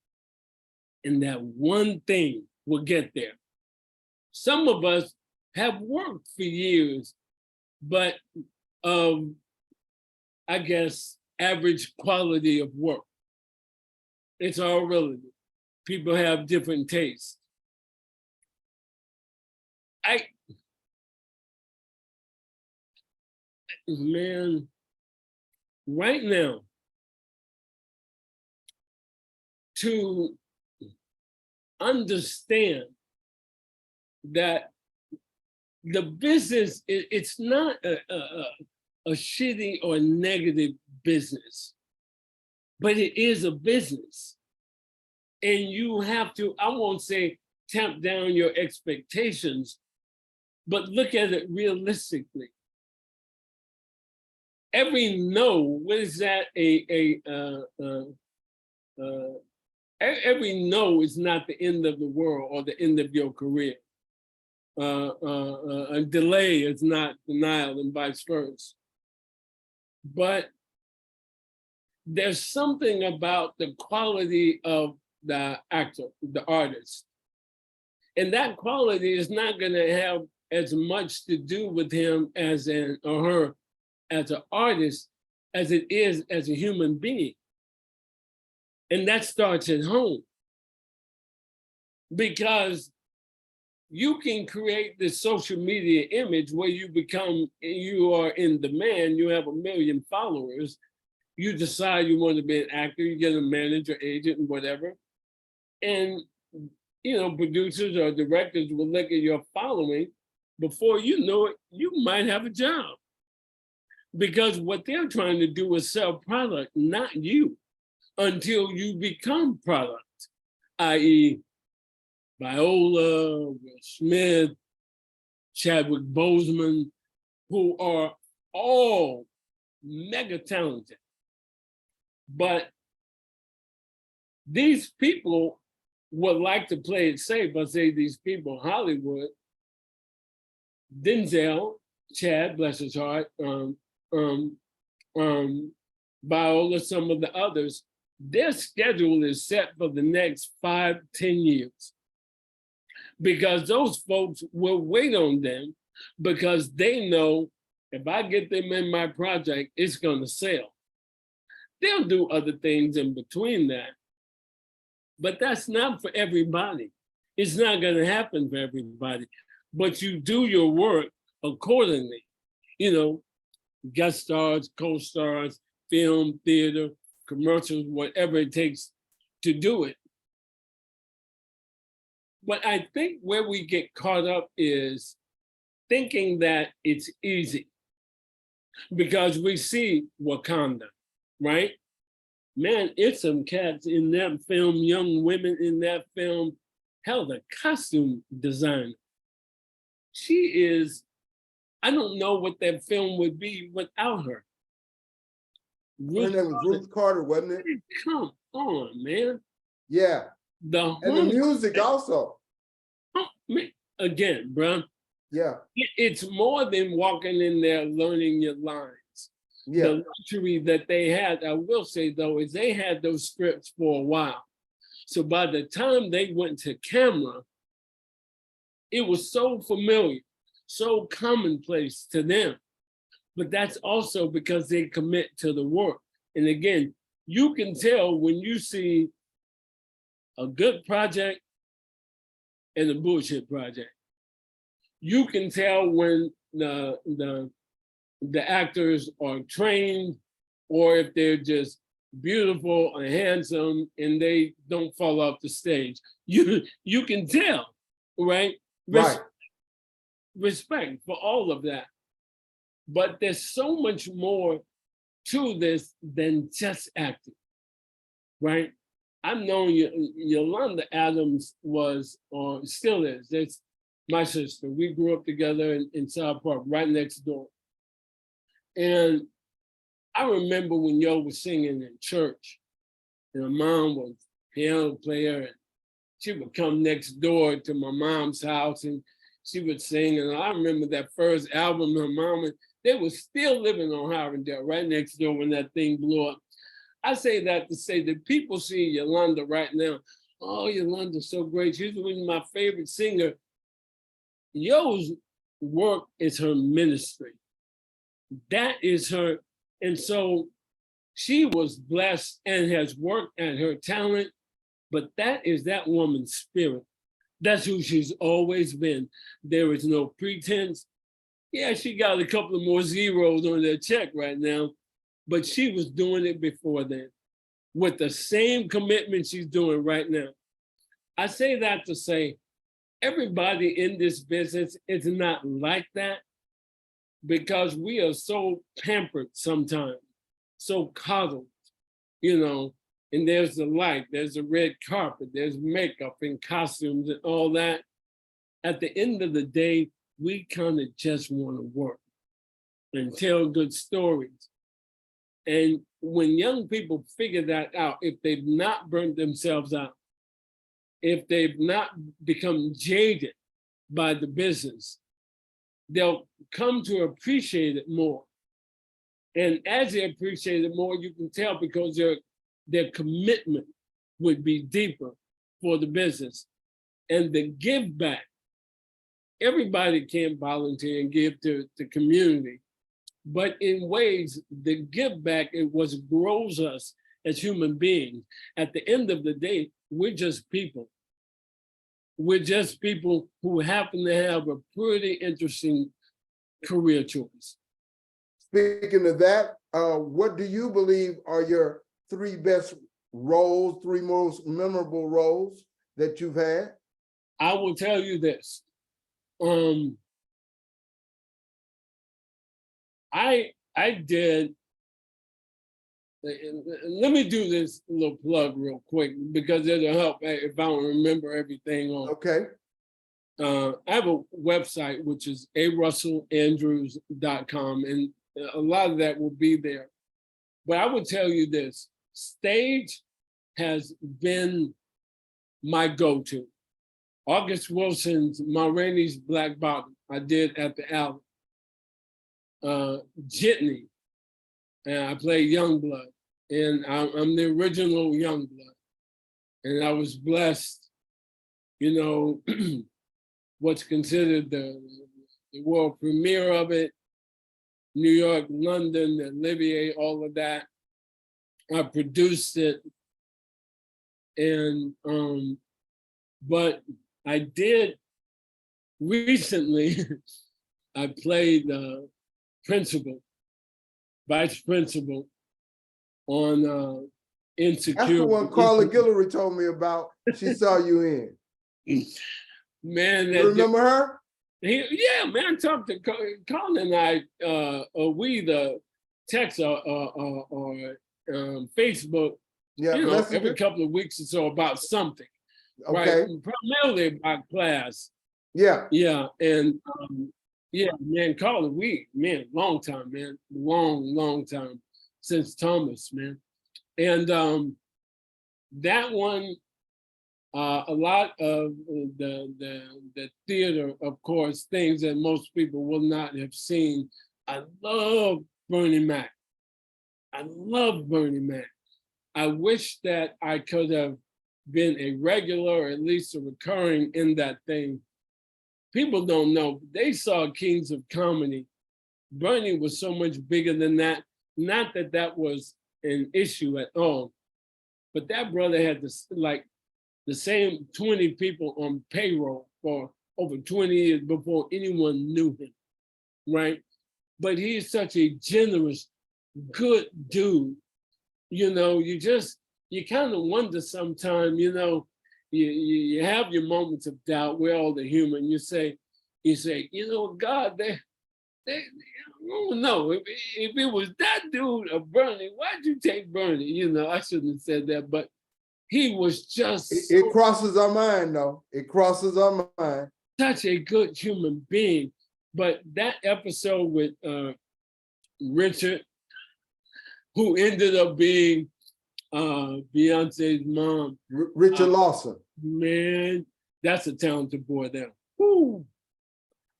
and that one thing will get there. Some of us have worked for years, but I guess average quality of work. It's all relative. People have different tastes. Man, right now, to understand that the business, it's not a shitty or negative business, but it is a business. And you have to, I won't say tamp down your expectations, but look at it realistically. Every no, what is that? Every no is not the end of the world or the end of your career. A delay is not denial, and vice versa. But there's something about the quality of the actor, the artist. And that quality is not going to have as much to do with him as or her as an artist as it is as a human being. And that starts at home. Because you can create this social media image where you are in demand, you have 1 million followers, you decide you want to be an actor, you get a manager, agent, and whatever. And producers or directors will look at your following. Before you know it, you might have a job. Because what they're trying to do is sell product, not you, until you become product, i.e., Viola, Will Smith, Chadwick Boseman, who are all mega talented. But these people would like to play it safe. I say these people, Hollywood, Denzel, Chad, bless his heart, Viola, some of the others, their schedule is set for the next 5, 10 years. Because those folks will wait on them because they know if I get them in my project, it's gonna sell. They'll do other things in between that, but that's not for everybody. It's not gonna happen for everybody, but you do your work accordingly. You know, guest stars, co-stars, film, theater, commercials, whatever it takes to do it. But I think where we get caught up is thinking that it's easy because we see Wakanda, right? Man, it's some cats in that film, young women in that film. Hell, the costume designer. She is, I don't know what that film would be without her. Her name was Ruth Carter, wasn't it? Come on, man. Yeah. The And the music also. Again, bro. Yeah. It's more than walking in there learning your lines. Yeah. The luxury that they had, I will say though, is they had those scripts for a while. So by the time they went to camera, it was so familiar, so commonplace to them. But that's also because they commit to the work. And again, you can tell when you see a good project and a bullshit project. You can tell when the actors are trained or if they're just beautiful and handsome and they don't fall off the stage. You can tell, right? Right. Respect for all of that. But there's so much more to this than just acting, right? I've known Yolanda Adams was, or still is, that's my sister. We grew up together in South Park, right next door. And I remember when Yo was singing in church, and her mom was a piano player, and she would come next door to my mom's house and she would sing. And I remember that first album, her mom, they were still living on Howardale, right next door when that thing blew up. I say that to say that people see Yolanda right now. Oh, Yolanda's so great. She's one of my favorite singers. Yo's work is her ministry. That is her. And so she was blessed and has worked at her talent, but that is that woman's spirit. That's who she's always been. There is no pretense. Yeah, she got a couple of more zeros on their check right now, but she was doing it before then with the same commitment she's doing right now. I say that to say everybody in this business is not like that because we are so pampered sometimes, so coddled, you know, and there's the light, there's the red carpet, there's makeup and costumes and all that. At the end of the day, we kind of just want to work and tell good stories. And when young people figure that out, if they've not burnt themselves out, if they've not become jaded by the business, they'll come to appreciate it more. And as they appreciate it more, you can tell because their commitment would be deeper for the business. And the give back, everybody can volunteer and give to the community, but in ways, the give back, it was grows us as human beings. At the end of the day, we're just people. We're just people who happen to have a pretty interesting career choice. Speaking of that, what do you believe are your three best roles, three most memorable roles that you've had? I will tell you this. I did, let me do this little plug real quick because it'll help if I don't remember everything on. Okay. I have a website, which is arusselandrews.com, and a lot of that will be there. But I would tell you this, stage has been my go-to. August Wilson's Ma Rainey's Black Bottom, I did at the Alum. Jitney, and I played Youngblood. and I'm the original Youngblood. And I was blessed, you know, what's considered the world premiere of it, New York, London, Olivier, all of that. I produced it, and but I did recently. I played principal, vice principal on Insecure. That's the one Carla Guillory told me about. She saw you in. Man, You remember her? Yeah, man, I talked to Colin and I, we the text or Facebook, Yeah, you know, Messenger. every couple of weeks or so about something, Okay. right? Primarily about class. Yeah. Yeah, and yeah, man, Colin, long time, man, long time since Thomas, man, and that one. A lot of the theater, of course, things that most people will not have seen. I love Bernie Mac. I love Bernie Mac. I wish that I could have been a regular, or at least a recurring in that thing. People don't know. They saw Kings of Comedy. Bernie was so much bigger than that. Not that that was an issue at all, but that brother had this, like, the same 20 people on payroll for over 20 years before anyone knew him, right? But he's such a generous, good dude. You know, you kind of wonder sometimes, you know, you have your moments of doubt. We're all the human. You say, you know, God, they I don't know. If it was that dude or Bernie, why'd you take Bernie? You know, I shouldn't have said that, but he was just it crosses our mind, though. It crosses our mind. Such a good human being. But that episode with Richard, who ended up being Beyonce's mom. Richard Lawson. Man, that's a talented boy there. Woo.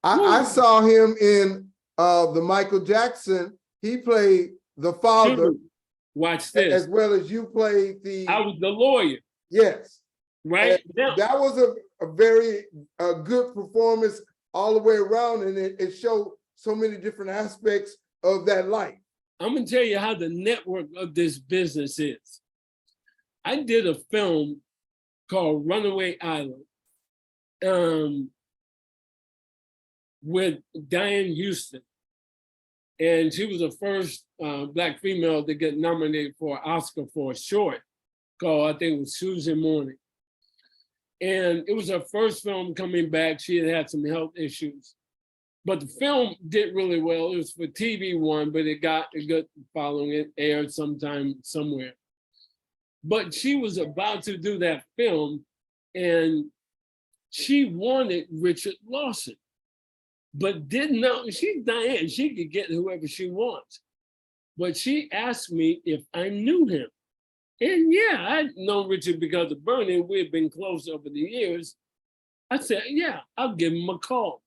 I saw him in the Michael Jackson. He played the father. Dude, watch this. As well as you played the... I was the lawyer. Yes. Right? That was a very good performance all the way around, and it showed so many different aspects of that life. I'm gonna tell you how the network of this business is. I did a film called Runaway Island with Diane Houston. And she was the first Black female to get nominated for an Oscar for a short called, I think it was Tuesday Morning. And it was her first film coming back. She had some health issues. But the film did really well. It was for TV One, but it got a good following. It aired sometime somewhere. But she was about to do that film, and she wanted Richard Lawson, but didn't know. She's Diane. She could get whoever she wants. But she asked me if I knew him. And yeah, I'd known Richard because of Bernie. We had been close over the years. I said, yeah, I'll give him a call.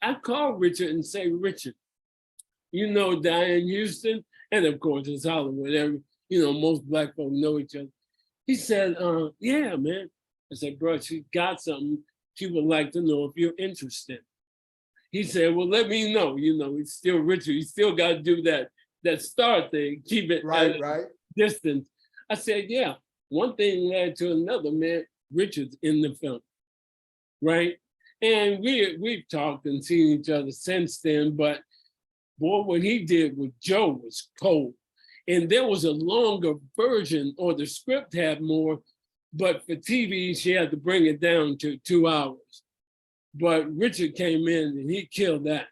I called Richard and say, Richard, you know Diane Houston? And of course, it's Hollywood. Most Black folk know each other. He said, yeah, man. I said, bro, she got something. She would like to know if you're interested. He said, well, let me know. He's still Richard. He still got to do that star thing, keep it right. Distance. I said, yeah. One thing led to another, man. Richard's in the film, right? And we've talked and seen each other since then, but boy, what he did with Joe was cold. And there was a longer version, or the script had more, but for TV, she had to bring it down to 2 hours. But Richard came in and he killed that.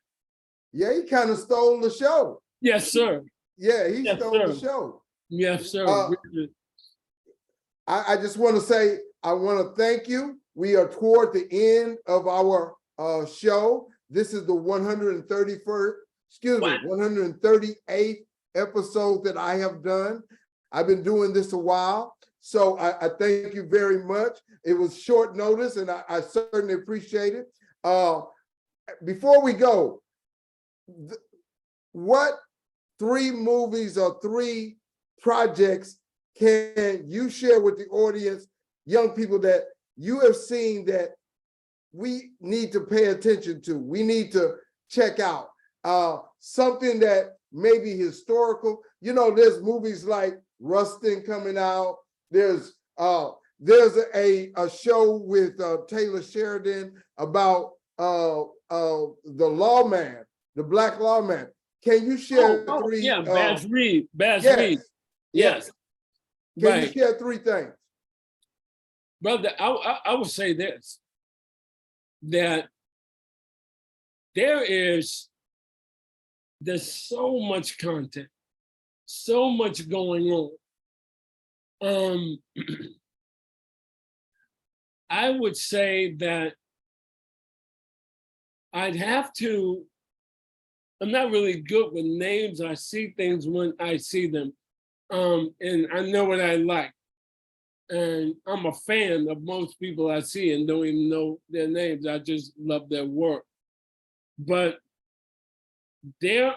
Yeah, he kind of stole the show. Yes, sir. Yeah, he stole the show. Yes, sir. I just want to say, I want to thank you. We are toward the end of our show. This is the 138th episode that I have done. I've been doing this a while. So I thank you very much. It was short notice, and I certainly appreciate it. Before we go, what 3 movies or 3 projects can you share with the audience, young people, that you have seen that we need to pay attention to, we need to check out? Something that may be historical. You know, there's movies like Rustin coming out. There's a show with Taylor Sheridan about the lawman, the Black lawman. Can you share three? Yeah, Bass Reed. Yes, Reed. yes. Can Right. you share three things? Brother, I would say this, that there's so much content, so much going on. I would say that I'm not really good with names. I see things when I see them. And I know what I like. And I'm a fan of most people I see and don't even know their names. I just love their work. But this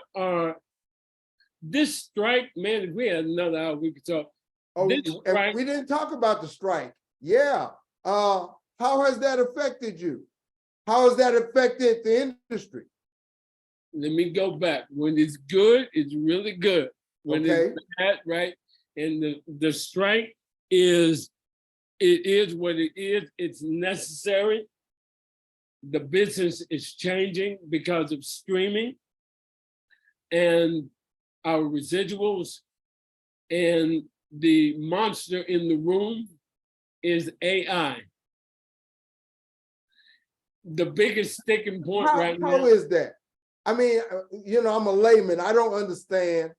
strike, man, if we had another hour, we could talk. Oh, and we didn't talk about the strike. Yeah. How has that affected you? How has that affected the industry? Let me go back. When it's good, it's really good. When it's bad, right? And the strike is what it is. It's necessary. The business is changing because of streaming and our residuals. And the monster in the room is AI. The biggest sticking point right now. How is that? I mean, you know, I'm a layman. I don't understand.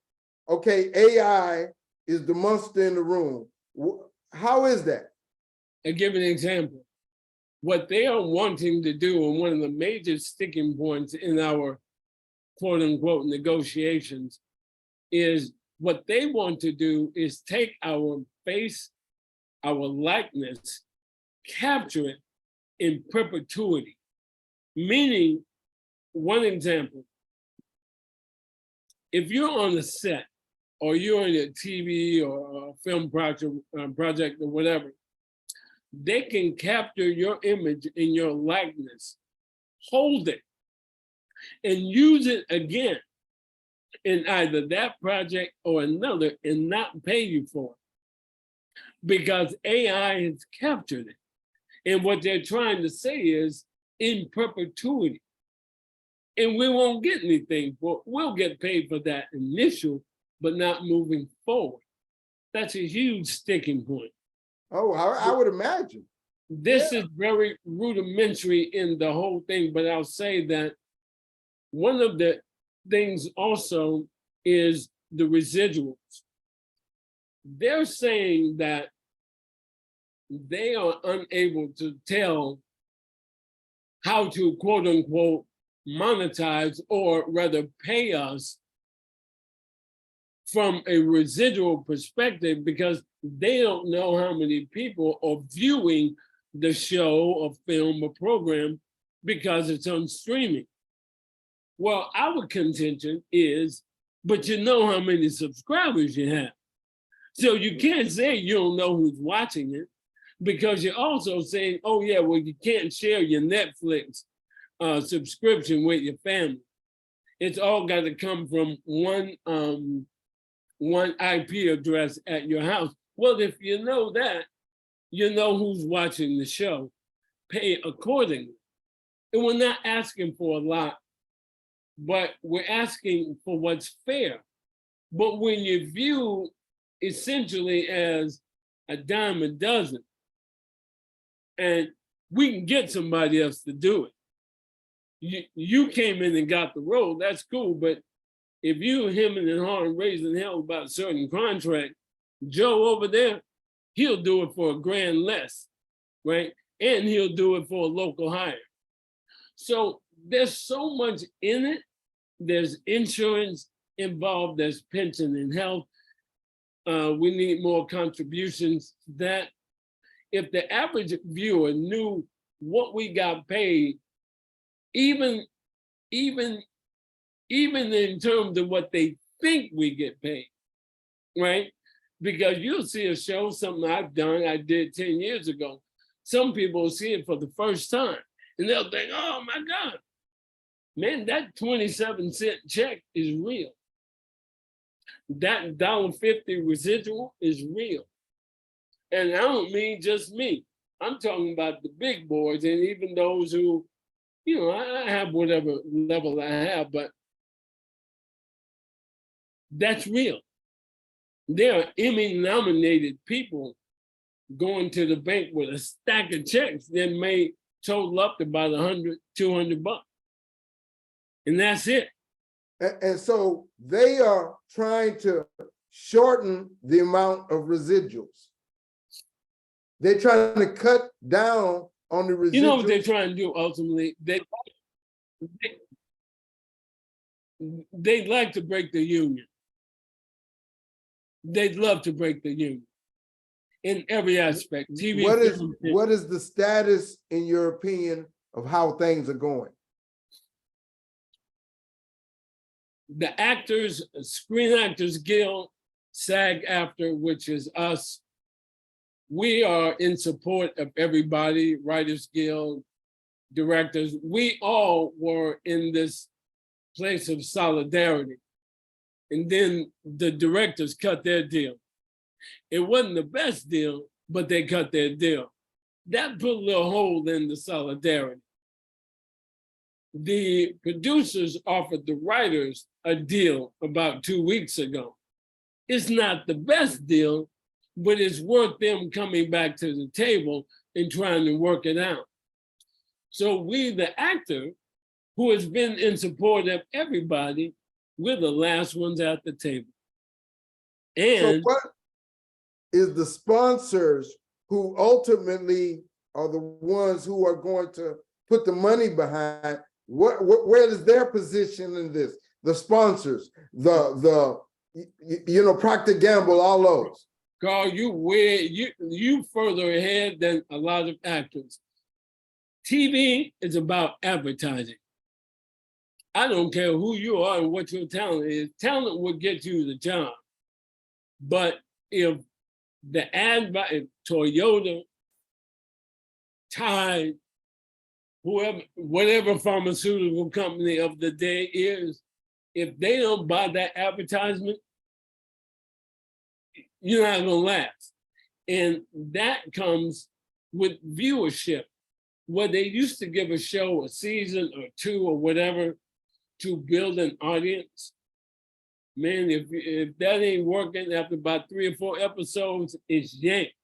Okay, AI is the monster in the room. How is that? I'll give an example. What they are wanting to do, and one of the major sticking points in our quote unquote negotiations, is what they want to do is take our face, our likeness, capture it in perpetuity. Meaning, one example, if you're on a set or you're in a TV or a film project or whatever, they can capture your image and your likeness, hold it, and use it again in either that project or another and not pay you for it because AI has captured it. And what they're trying to say is in perpetuity. And we won't get anything for it. We'll get paid for that initial, but not moving forward. That's a huge sticking point. Oh, I would imagine. This is very rudimentary in the whole thing, but I'll say that one of the things also is the residuals. They're saying that they are unable to tell how to quote unquote monetize or rather pay us from a residual perspective because they don't know how many people are viewing the show or film or program because it's on streaming. Well, our contention is, but you know how many subscribers you have. So you can't say you don't know who's watching it because you're also saying, oh yeah, well, you can't share your Netflix subscription with your family. It's all got to come from one IP address at your house. Well, if you know that, you know who's watching the show, pay accordingly. And we're not asking for a lot, but we're asking for what's fair. But when you view essentially as a dime a dozen, and we can get somebody else to do it. You came in and got the role, that's cool, but if you hemming and hawing, raising hell about a certain contract, Joe over there, he'll do it for $1,000 less, right? And he'll do it for a local hire. So there's so much in it. There's insurance involved, there's pension and health. We need more contributions. That if the average viewer knew what we got paid, even in terms of what they think we get paid, right? Because you'll see a show, something I did 10 years ago. Some people will see it for the first time and they'll think, oh my God, man, that 27-cent check is real. That $1.50 residual is real. And I don't mean just me. I'm talking about the big boys and even those who, I have whatever level I have, but that's real. There are Emmy-nominated people going to the bank with a stack of checks that may total up to about $100, $200. And that's it. And so they are trying to shorten the amount of residuals. They're trying to cut down on the residuals. You know what they're trying to do ultimately? They'd like to break the union. They'd love to break the union in every aspect. TV, what is the status, in your opinion, of how things are going? The actors, Screen Actors Guild, SAG-AFTRA, which is us, we are in support of everybody, Writers Guild, directors. We all were in this place of solidarity. And then the directors cut their deal. It wasn't the best deal, but they cut their deal. That put a little hole in the solidarity. The producers offered the writers a deal about 2 weeks ago. It's not the best deal, but it's worth them coming back to the table and trying to work it out. So we, the actor, who has been in support of everybody, we're the last ones at the table. And so what is the sponsors who ultimately are the ones who are going to put the money behind? Where is their position in this? The sponsors, Procter & Gamble, all those. Carl, you further ahead than a lot of actors. TV is about advertising. I don't care who you are and what your talent is. Talent will get you the job. But if the ad by Toyota, Tide, whatever pharmaceutical company of the day is, if they don't buy that advertisement, you're not gonna last. And that comes with viewership. Where they used to give a show a season or two or whatever to build an audience, man, if that ain't working after about 3 or 4 episodes, it's yanked.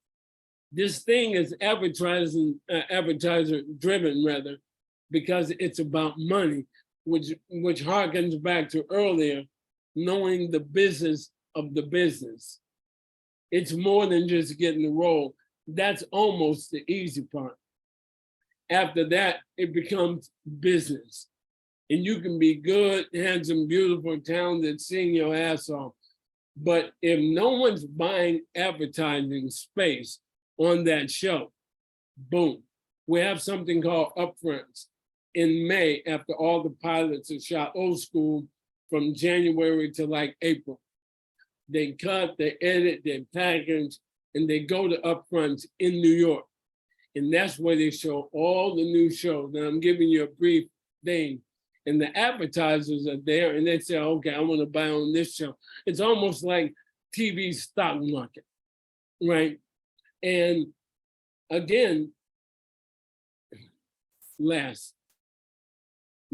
This thing is advertiser driven rather, because it's about money, which harkens back to earlier, knowing the business of the business. It's more than just getting the role. That's almost the easy part. After that, it becomes business. And you can be good, handsome, beautiful, talented, sing your ass off. But if no one's buying advertising space on that show, boom. We have something called upfronts in May after all the pilots are shot old school from January to like April. They cut, they edit, they package, and they go to upfronts in New York. And that's where they show all the new shows. Now I'm giving you a brief thing. And the advertisers are there and they say, okay, I want to buy on this show. It's almost like TV stock market, right? And again, last,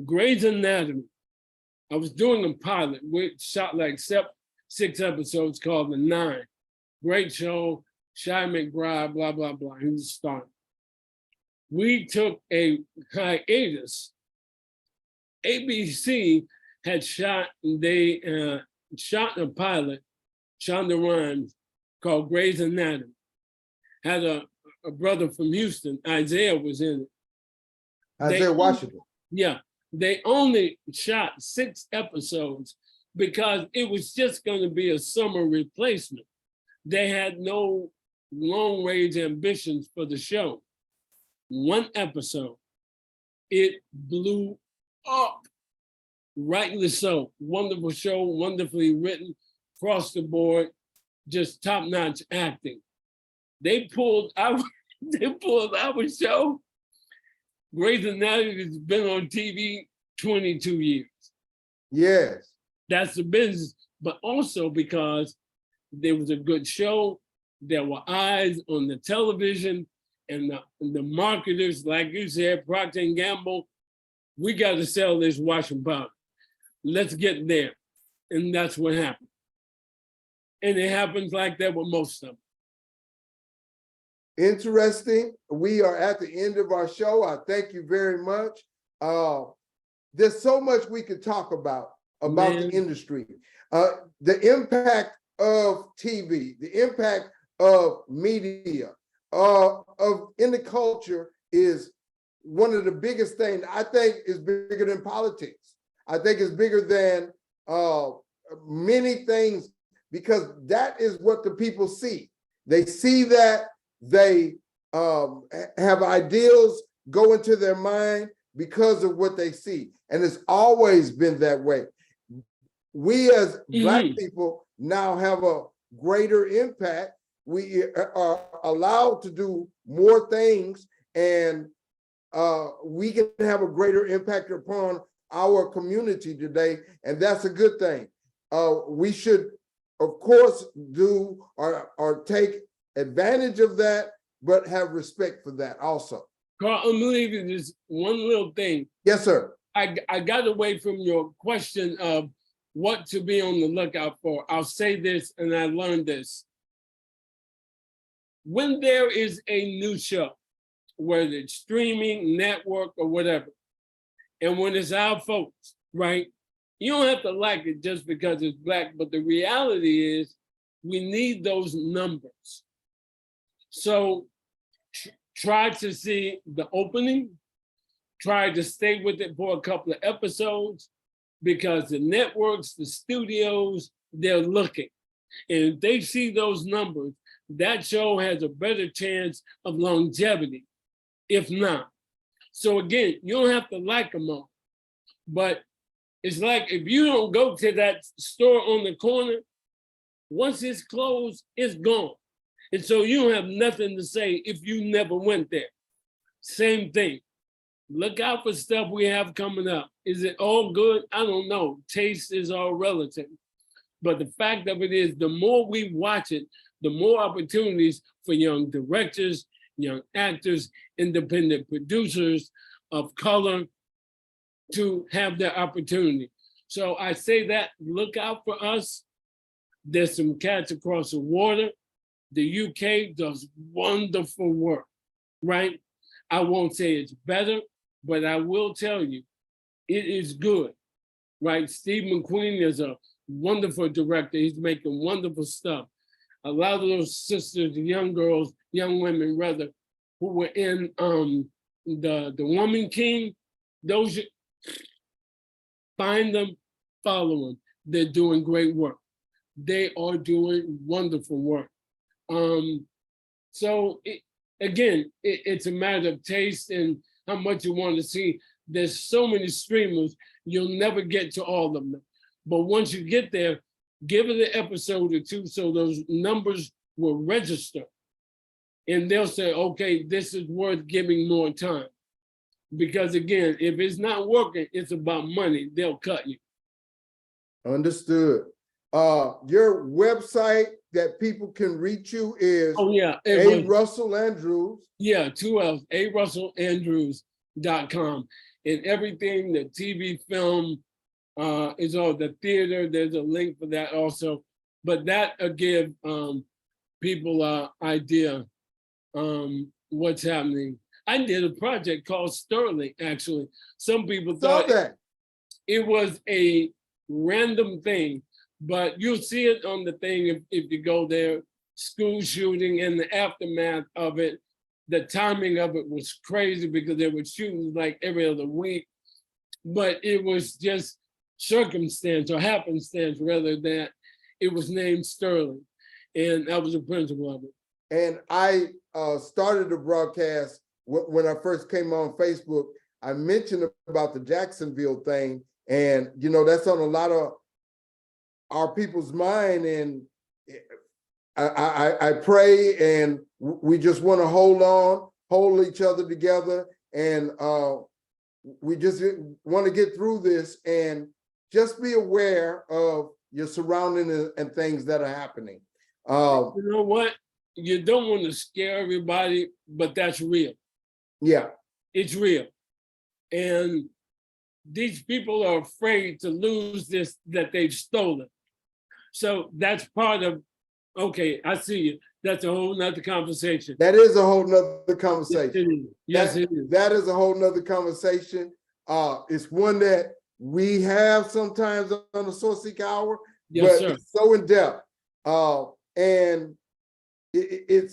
Grey's Anatomy. I was doing a pilot. We shot like 6 episodes called The 9. Great show, Shia McBride, blah, blah, blah. He was a star. We took a hiatus. ABC had shot a pilot, Shonda Rhimes, called Grey's Anatomy. Had a brother from Houston, Isaiah was in it. Isaiah Washington. Yeah, they only shot 6 episodes because it was just going to be a summer replacement. They had no long-range ambitions for the show. 1 episode, it blew up, rightly so. Wonderful show, wonderfully written, across the board. just top-notch acting. They pulled our show. Grey's Anatomy has been on TV 22 years. Yes. That's the business, but also because there was a good show, there were eyes on the television, and the marketers, like you said, Procter & Gamble, we got to sell this washing powder. Let's get there. And that's what happened. And it happens like that with most of them. Interesting. We are at the end of our show. I thank you very much. There's so much we could talk about the industry. The impact of TV, the impact of media, in the culture is one of the biggest things I think is bigger than politics. I think it's bigger than many things, because that is what the people see. They see that, they have ideals go into their mind because of what they see. And it's always been that way. We as Black people now have a greater impact. We are allowed to do more things, and we can have a greater impact upon our community today, and that's a good thing. We should, of course, do or take advantage of that, but have respect for that also. Carl, I'm leaving this one little thing. Yes, sir. I got away from your question of what to be on the lookout for. I'll say this, and I learned this. When there is a new show, whether it's streaming, network, or whatever, and when it's our folks, right? You don't have to like it just because it's Black, but the reality is we need those numbers. So try to see the opening, try to stay with it for a couple of episodes, because the networks, the studios, they're looking. And if they see those numbers, that show has a better chance of longevity, if not. So again, you don't have to like them all, but it's like if you don't go to that store on the corner, once it's closed, it's gone. And so you don't have nothing to say if you never went there. Same thing. Look out for stuff we have coming up. Is it all good? I don't know. Taste is all relative. But the fact of it is, the more we watch it, the more opportunities for young directors, young actors, independent producers of color to have their opportunity. So I say that, look out for us. There's some cats across the water. The UK does wonderful work, right? I won't say it's better, but I will tell you, it is good, right? Steve McQueen is a wonderful director. He's making wonderful stuff. A lot of those sisters, young girls, young women rather, who were in the Woman King, those, find them, follow them. They're doing great work. They are doing wonderful work. So it's a matter of taste and how much you want to see. There's so many streamers, you'll never get to all of them. But once you get there, give it an episode or two so those numbers will register. And they'll say, okay, this is worth giving more time. Because again, if it's not working, it's about money. They'll cut you. Understood. Your website that people can reach you is A. Russell Andrews. Yeah, 2 L's, arussellandrews.com. And everything, the TV, film, is all the theater. There's a link for that also. But that'll give people an idea what's happening. I did a project called Sterling, actually. Some people thought that it was a random thing, but you'll see it on the thing if you go there. School shooting and the aftermath of it. The timing of it was crazy because they were shooting like every other week, but it was just circumstance or happenstance rather that it was named Sterling, and that was the principle of it. And I started the broadcast when I first came on Facebook. I mentioned about the Jacksonville thing, and that's on a lot of our people's mind. And I pray, and we just want to hold each other together, and we just want to get through this, and just be aware of your surroundings and things that are happening. You know what? You don't want to scare everybody, but that's real. Yeah. It's real. And these people are afraid to lose this that they've stolen. So that's part of, okay, I see you. That's a whole nother conversation. That is a whole nother conversation. Yes, it is. That is a whole nother conversation. It's one that we have sometimes on the Sourceseeker Hour, Yes, but sir. it's so in depth. And it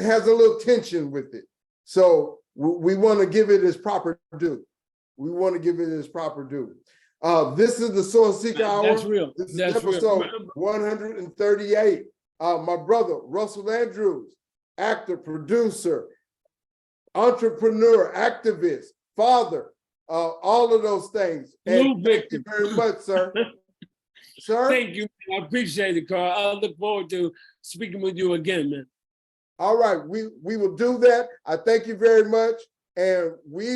has a little tension with it. So we want to give it its proper due. We want to give it its proper due. This is the Sourceseeker Hour. That's real. This is That's episode real. 138. My brother, Russell Andrews, actor, producer, entrepreneur, activist, father, all of those things. And thank you very much, sir. Sir? Thank you. I appreciate it, Carl. I look forward to speaking with you again, man. All right, we will do that. I thank you very much. And we